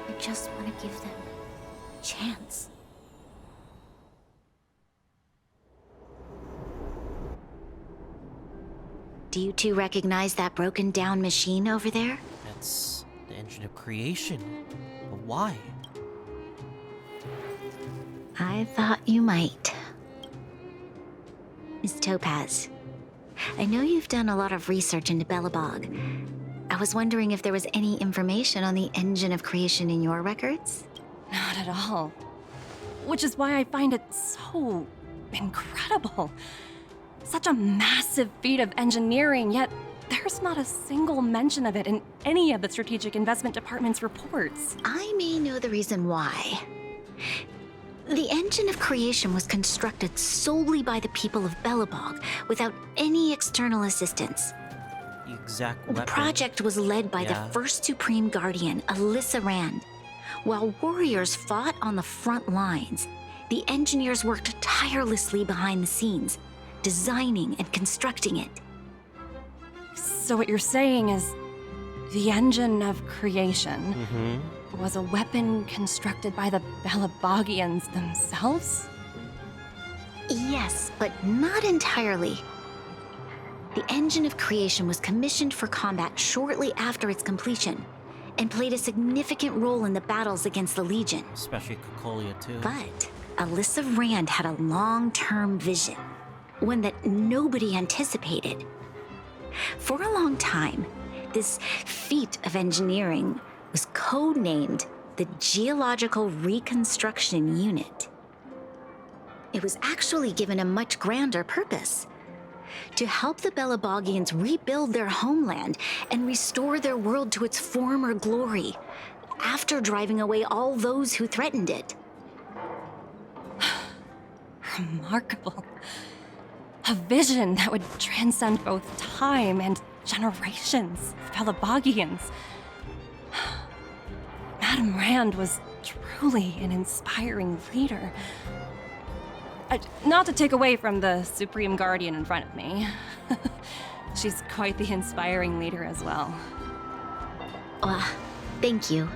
I just want to give them a chance. Do you two recognize that broken down machine over there? That's the engine of creation. But why? I thought you might. Miss Topaz, I know you've done a lot of research into Belobog. I was wondering if there was any information on the engine of creation in your records? Not at all. Which is why I find it so incredible. Such a massive feat of engineering, yet there's not a single mention of it in any of the Strategic Investment Department's reports. I may know the reason why. The engine of creation was constructed solely by the people of Belobog, without any external assistance. The exact The weapon. project was led by the first Supreme Guardian, Alyssa Rand. While warriors fought on the front lines, The engineers worked tirelessly behind the scenes, designing and constructing it. So what you're saying is the engine of creation was a weapon constructed by the Belabogians themselves? Yes, but not entirely. The engine of creation was commissioned for combat shortly after its completion, and played a significant role in the battles against the Legion. Especially Cocolia, too. But Alyssa Rand had a long-term vision, one that nobody anticipated. For a long time, this feat of engineering was codenamed the Geological Reconstruction Unit. It was actually given a much grander purpose: to help the Belabogians rebuild their homeland and restore their world to its former glory, after driving away all those who threatened it. Remarkable. A vision that would transcend both time and generations of Belabogians. Madame Rand was truly an inspiring leader. Not to take away from the Supreme Guardian in front of me. She's quite the inspiring leader as well. Thank you.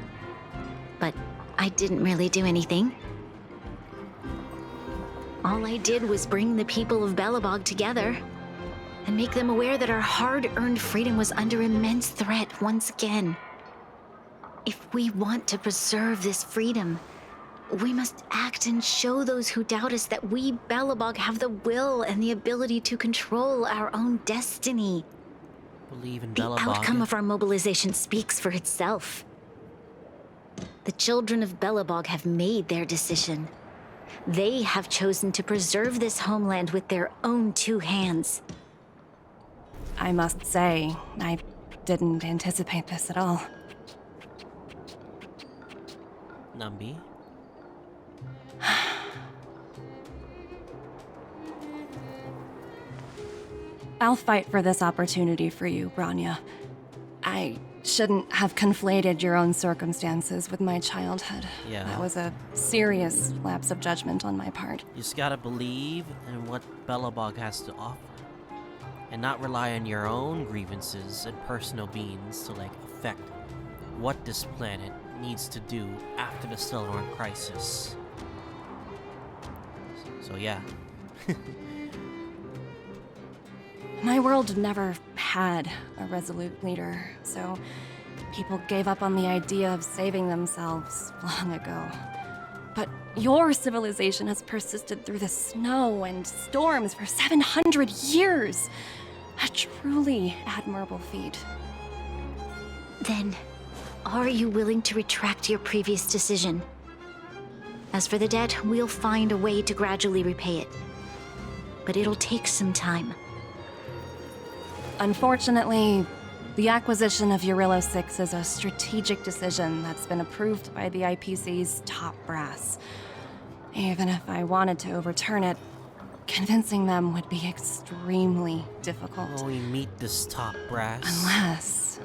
But I didn't really do anything. All I did was bring the people of Belobog together and make them aware that our hard-earned freedom was under immense threat once again. If we want to preserve this freedom, we must act and show those who doubt us that we, Belobog, have the will and the ability to control our own destiny. Believe in The Belobog. outcome of our mobilization speaks for itself. The children of Belobog have made their decision. They have chosen to preserve this homeland with their own two hands. I must say, I didn't anticipate this at all. Nambi? I'll fight for this opportunity for you, Bronya. I shouldn't have conflated your own circumstances with my childhood. Yeah. That was a serious lapse of judgment on my part. You just gotta believe in what Belobog has to offer, and not rely on your own grievances and personal beings to, affect what this planet needs to do after the Stellarn crisis. So yeah. My world never had a resolute leader, so people gave up on the idea of saving themselves long ago. But your civilization has persisted through the snow and storms for 700 years. A truly admirable feat. Then, are you willing to retract your previous decision? As for the debt, we'll find a way to gradually repay it. But it'll take some time. Unfortunately, the acquisition of Urilla 6 is a strategic decision that's been approved by the IPC's top brass. Even if I wanted to overturn it, convincing them would be extremely difficult. When we meet this top brass. Unless...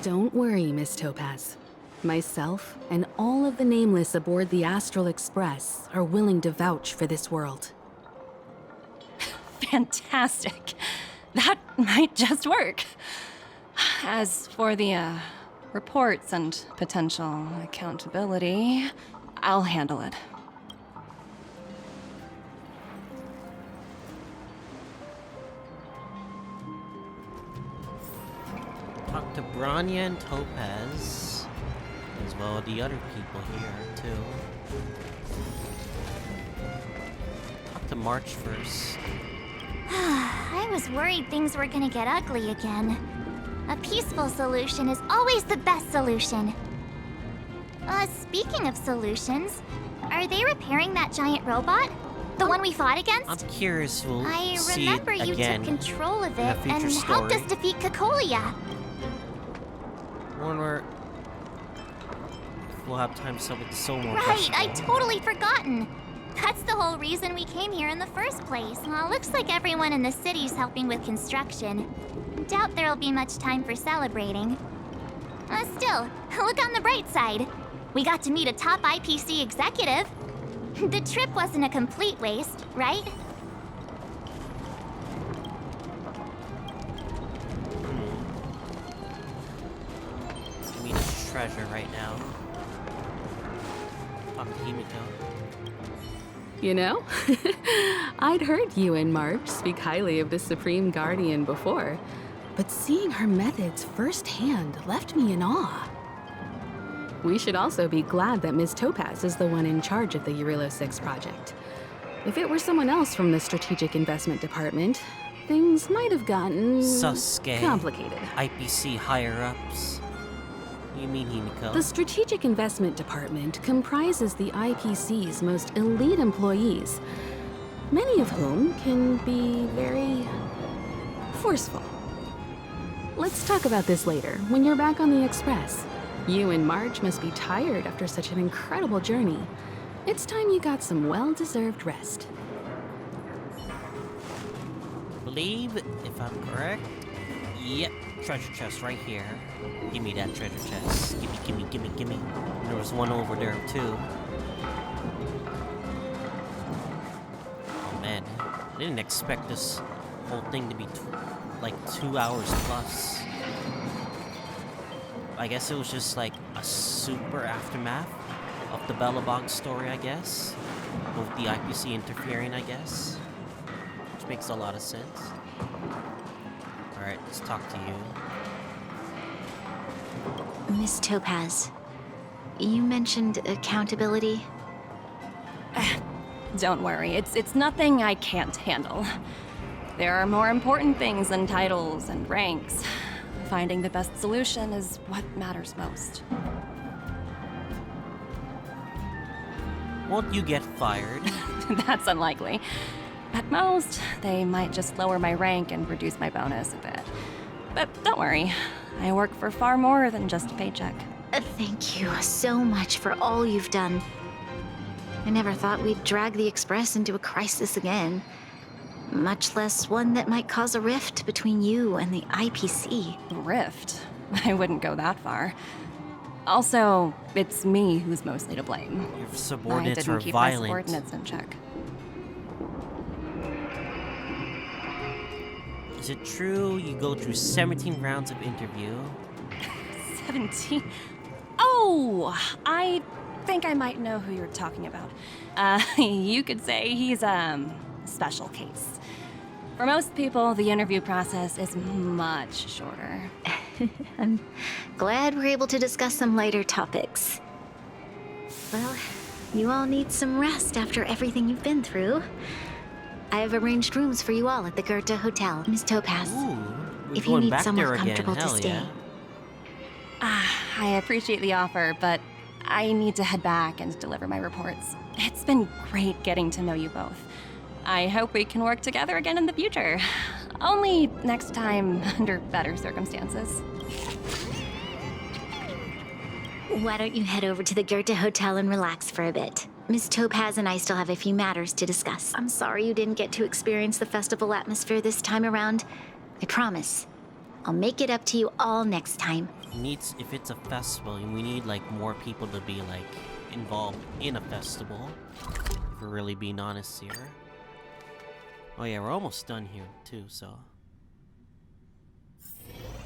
Don't worry, Miss Topaz. Myself and all of the Nameless aboard the Astral Express are willing to vouch for this world. Fantastic. That might just work. As for the, reports and potential accountability, I'll handle it. Talk to Bronya and Topaz, as well as the other people here, too. Talk to March first. I was worried things were gonna get ugly again. A peaceful solution is always the best solution. Speaking of solutions, are they repairing that giant robot? The one we fought against? I'm curious, we'll I see remember it you again took control of in a it future and helped story. us defeat Cocolia. When we'll have time to with the Soulmore Right, Festival. I totally forgotten. That's the whole reason we came here in the first place. Looks like everyone in the city's helping with construction. Doubt there'll be much time for celebrating. Still, look on the bright side. We got to meet a top IPC executive. The trip wasn't a complete waste, right? I mean, it's treasure right now. Talk to Himiko. You know, I'd heard you and March speak highly of the Supreme Guardian before, but seeing her methods firsthand left me in awe. We should also be glad that Ms. Topaz is the one in charge of the Eurilo 6 project. If it were someone else from the Strategic Investment Department, things might have gotten complicated. IPC higher-ups. You mean Himiko? The Strategic Investment Department comprises the IPC's most elite employees, many of whom can be very forceful. Let's talk about this later, when you're back on the Express. You and Marge must be tired after such an incredible journey. It's time you got some well-deserved rest. Believe, if I'm correct, yep, treasure chest right here. Give me that treasure chest. Gimme. There was one over there too. Oh man, I didn't expect this whole thing to be like 2 hours plus. I guess it was just like a super aftermath of the Belobog story, I guess. With the IPC interfering, I guess. Which makes a lot of sense. Alright, let's talk to you. Miss Topaz, you mentioned accountability. Don't worry, it's nothing I can't handle. There are more important things than titles and ranks. Finding the best solution is what matters most. Won't you get fired? That's unlikely. At most, they might just lower my rank and reduce my bonus a bit. But don't worry, I work for far more than just a paycheck. Thank you so much for all you've done. I never thought we'd drag the Express into a crisis again. Much less one that might cause a rift between you and the IPC. Rift? I wouldn't go that far. Also, it's me who's mostly to blame. Your subordinates are I didn't keep violent. my subordinates in check. Is it true you go through 17 rounds of interview? 17? Oh, I think I might know who you're talking about. You could say he's a special case. For most people, the interview process is much shorter. I'm glad we're able to discuss some lighter topics. Well, you all need some rest after everything you've been through. I have arranged rooms for you all at the Goethe Hotel. Miss Topaz, if you need somewhere comfortable to stay. Yeah. I appreciate the offer, but I need to head back and deliver my reports. It's been great getting to know you both. I hope we can work together again in the future. Only next time under better circumstances. Why don't you head over to the Goethe Hotel and relax for a bit? Miss Topaz and I still have a few matters to discuss. I'm sorry you didn't get to experience the festival atmosphere this time around. I promise. I'll make it up to you all next time. If it's a festival, we need like more people to be like involved in a festival. If we're really being honest here. Oh yeah, we're almost done here too, so.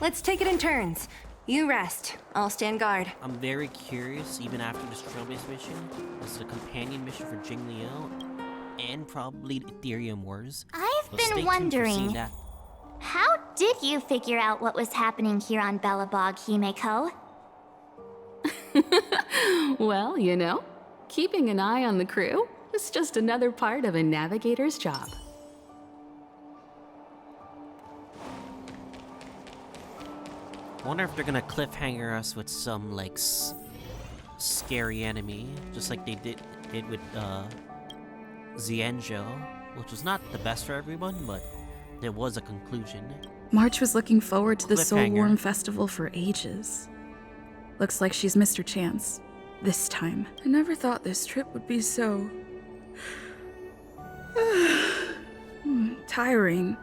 Let's take it in turns. You rest. I'll stand guard. I'm very curious, even after this Trailblaze mission, this is a companion mission for Jingliu, and probably Ethereum Wars. I've So stay been tuned for wondering, seeing that. how did you figure out what was happening here on Belobog, Himeko? Well, you know, keeping an eye on the crew is just another part of a navigator's job. I wonder if they're gonna cliffhanger us with some like scary enemy, just like they did with Xianzhou, which was not the best for everyone, but there was a conclusion. March was looking forward to the Soul Cliffhanger. Warm Festival for ages. Looks like she's missed her chance. This time. I never thought this trip would be so... tiring.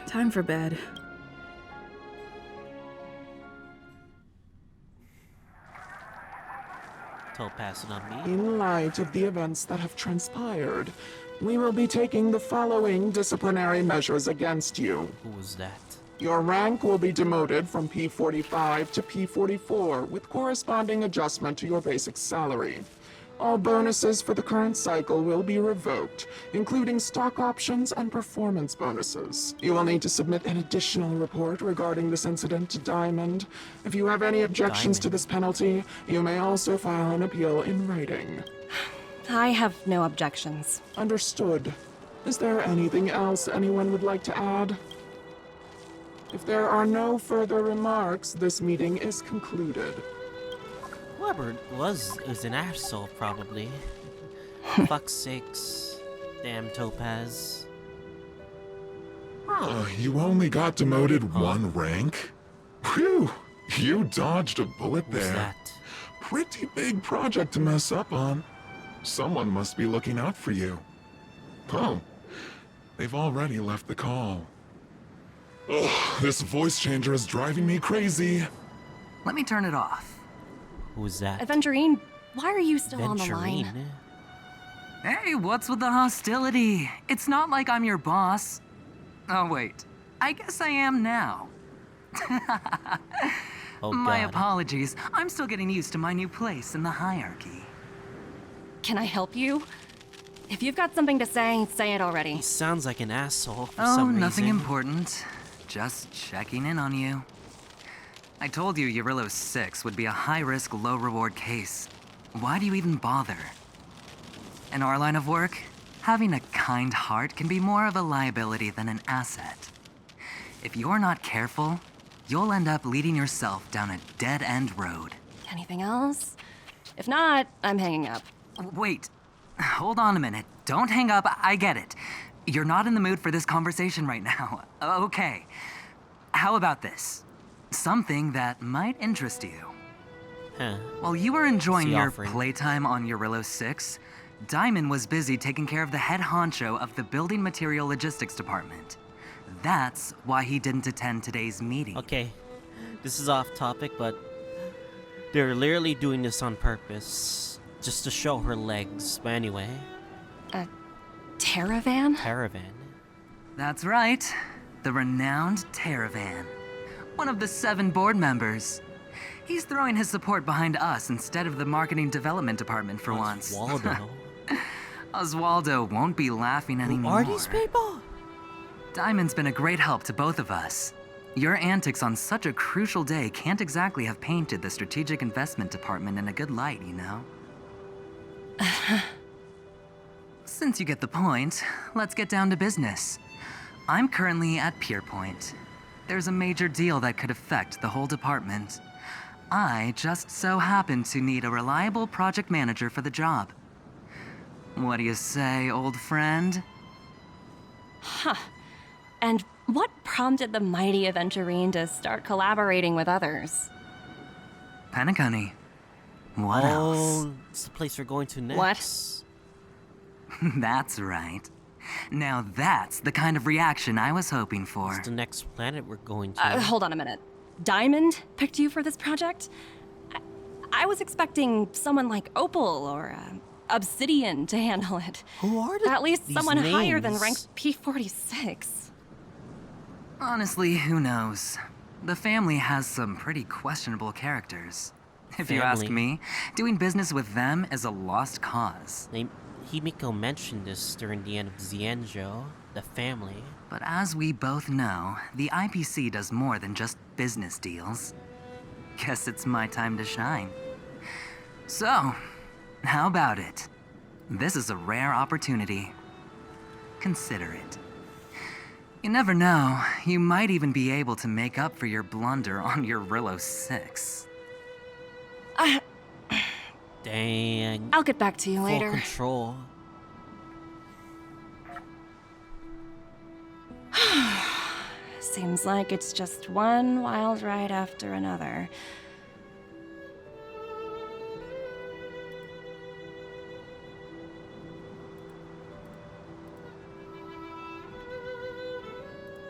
Time for bed. Topaz and me. In light of the events that have transpired, we will be taking the following disciplinary measures against you. Who was that? Your rank will be demoted from P45 to P44 with corresponding adjustment to your basic salary. All bonuses for the current cycle will be revoked, including stock options and performance bonuses. You will need to submit an additional report regarding this incident to Diamond. If you have any objections to this penalty, you may also file an appeal in writing. I have no objections. Understood. Is there anything else anyone would like to add? If there are no further remarks, this meeting is concluded. Whoever is an asshole, probably. Fuck's sakes. Damn Topaz. You only got demoted one rank? Phew! You dodged a bullet there. Who's that? Pretty big project to mess up on. Someone must be looking out for you. Oh, they've already left the call. Ugh, this voice changer is driving me crazy. Let me turn it off. Who's that? Aventurine, why are you still on the line? Hey, what's with the hostility? It's not like I'm your boss. Oh, wait. I guess I am now. Oh, my God. apologies. I'm still getting used to my new place in the hierarchy. Can I help you? If you've got something to say it already. He sounds like an asshole for Oh, some reason. nothing important. Just checking in on you. I told you Eurylos 6 would be a high-risk, low-reward case. Why do you even bother? In our line of work, having a kind heart can be more of a liability than an asset. If you're not careful, you'll end up leading yourself down a dead-end road. Anything else? If not, I'm hanging up. Wait. Hold on a minute. Don't hang up. I get it. You're not in the mood for this conversation right now. Okay. How about this? Something that might interest you. Huh. While you were enjoying your offering? playtime on Eurylos 6, Diamond was busy taking care of the head honcho of the building material logistics department. That's why he didn't attend today's meeting. Okay, this is off topic, but they're literally doing this on purpose. Just to show her legs. But anyway. Teravan? Teravan. That's right. The renowned Teravan. One of the 7 board members. He's throwing his support behind us instead of the marketing development department for once. Oswaldo. Oswaldo won't be laughing anymore. Who are these people? Diamond's been a great help to both of us. Your antics on such a crucial day can't exactly have painted the strategic investment department in a good light, you know? Since you get the point, let's get down to business. I'm currently at Pierpoint. There's a major deal that could affect the whole department. I just so happen to need a reliable project manager for the job. What do you say, old friend? Huh. And what prompted the mighty Aventurine to start collaborating with others? Penacony. What else? It's the place we're going to next. What? That's right. Now that's the kind of reaction I was hoping for. It's the next planet we're going to. Hold on a minute. Diamond picked you for this project? I was expecting someone like Opal or Obsidian to handle it. Who are At least these someone higher than names? rank P46. Honestly, who knows? The family has some pretty questionable characters. If you ask me, doing business with them is a lost cause. Himiko mentioned this during the end of Xianzhou, the family. But as we both know, the IPC does more than just business deals. Guess it's my time to shine. So, how about it? This is a rare opportunity. Consider it. You never know, you might even be able to make up for your blunder on your Eurylos 6. Dang. I'll get back to you later. Full control. Seems like it's just one wild ride after another.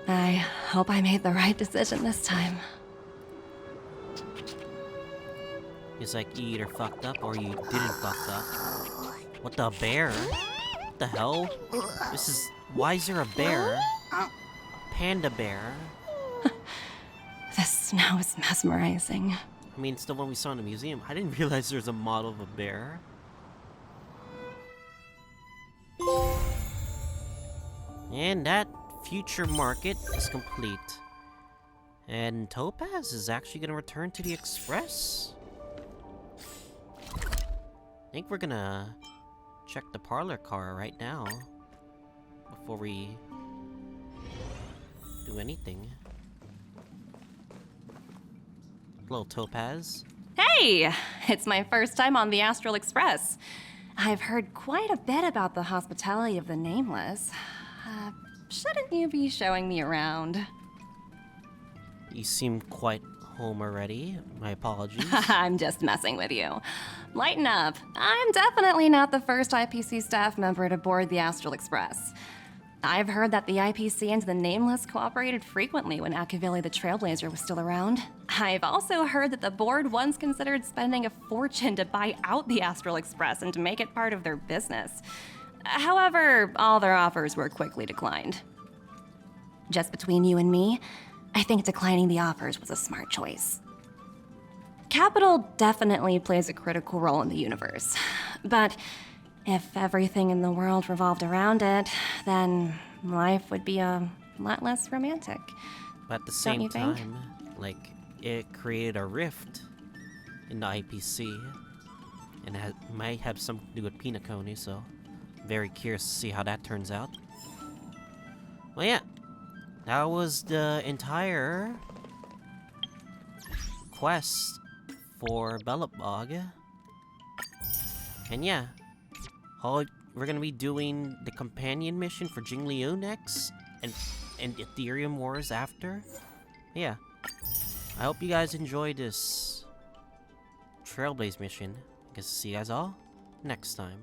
I hope I made the right decision this time. It's like you either fucked up or you didn't fuck up. What the bear? What the hell? This is... Why is there a bear? Panda bear. The snow is mesmerizing. I mean, it's the one we saw in the museum. I didn't realize there's a model of a bear. And that future market is complete. And Topaz is actually gonna return to the Express. I think we're gonna check the parlor car right now before we do anything. Hello, Topaz. Hey! It's my first time on the Astral Express. I've heard quite a bit about the hospitality of the Nameless. Shouldn't you be showing me around? You seem quite home already. My apologies. I'm just messing with you. Lighten up. I'm definitely not the first IPC staff member to board the Astral Express. I've heard that the IPC and the Nameless cooperated frequently when Akavili the Trailblazer was still around. I've also heard that the board once considered spending a fortune to buy out the Astral Express and to make it part of their business. However, all their offers were quickly declined. Just between you and me, I think declining the offers was a smart choice. Capital definitely plays a critical role in the universe, but if everything in the world revolved around it, then life would be a lot less romantic. But at the same time, like, it created a rift in the IPC, and it might have something to do with Pinacone, so very curious to see how that turns out. Well, yeah, that was the entire quest for Belobog. And yeah, we're gonna be doing the companion mission for Jingliu next, and Ethereum Wars after. Yeah, I hope you guys enjoyed this Trailblaze mission. I guess see you guys all next time.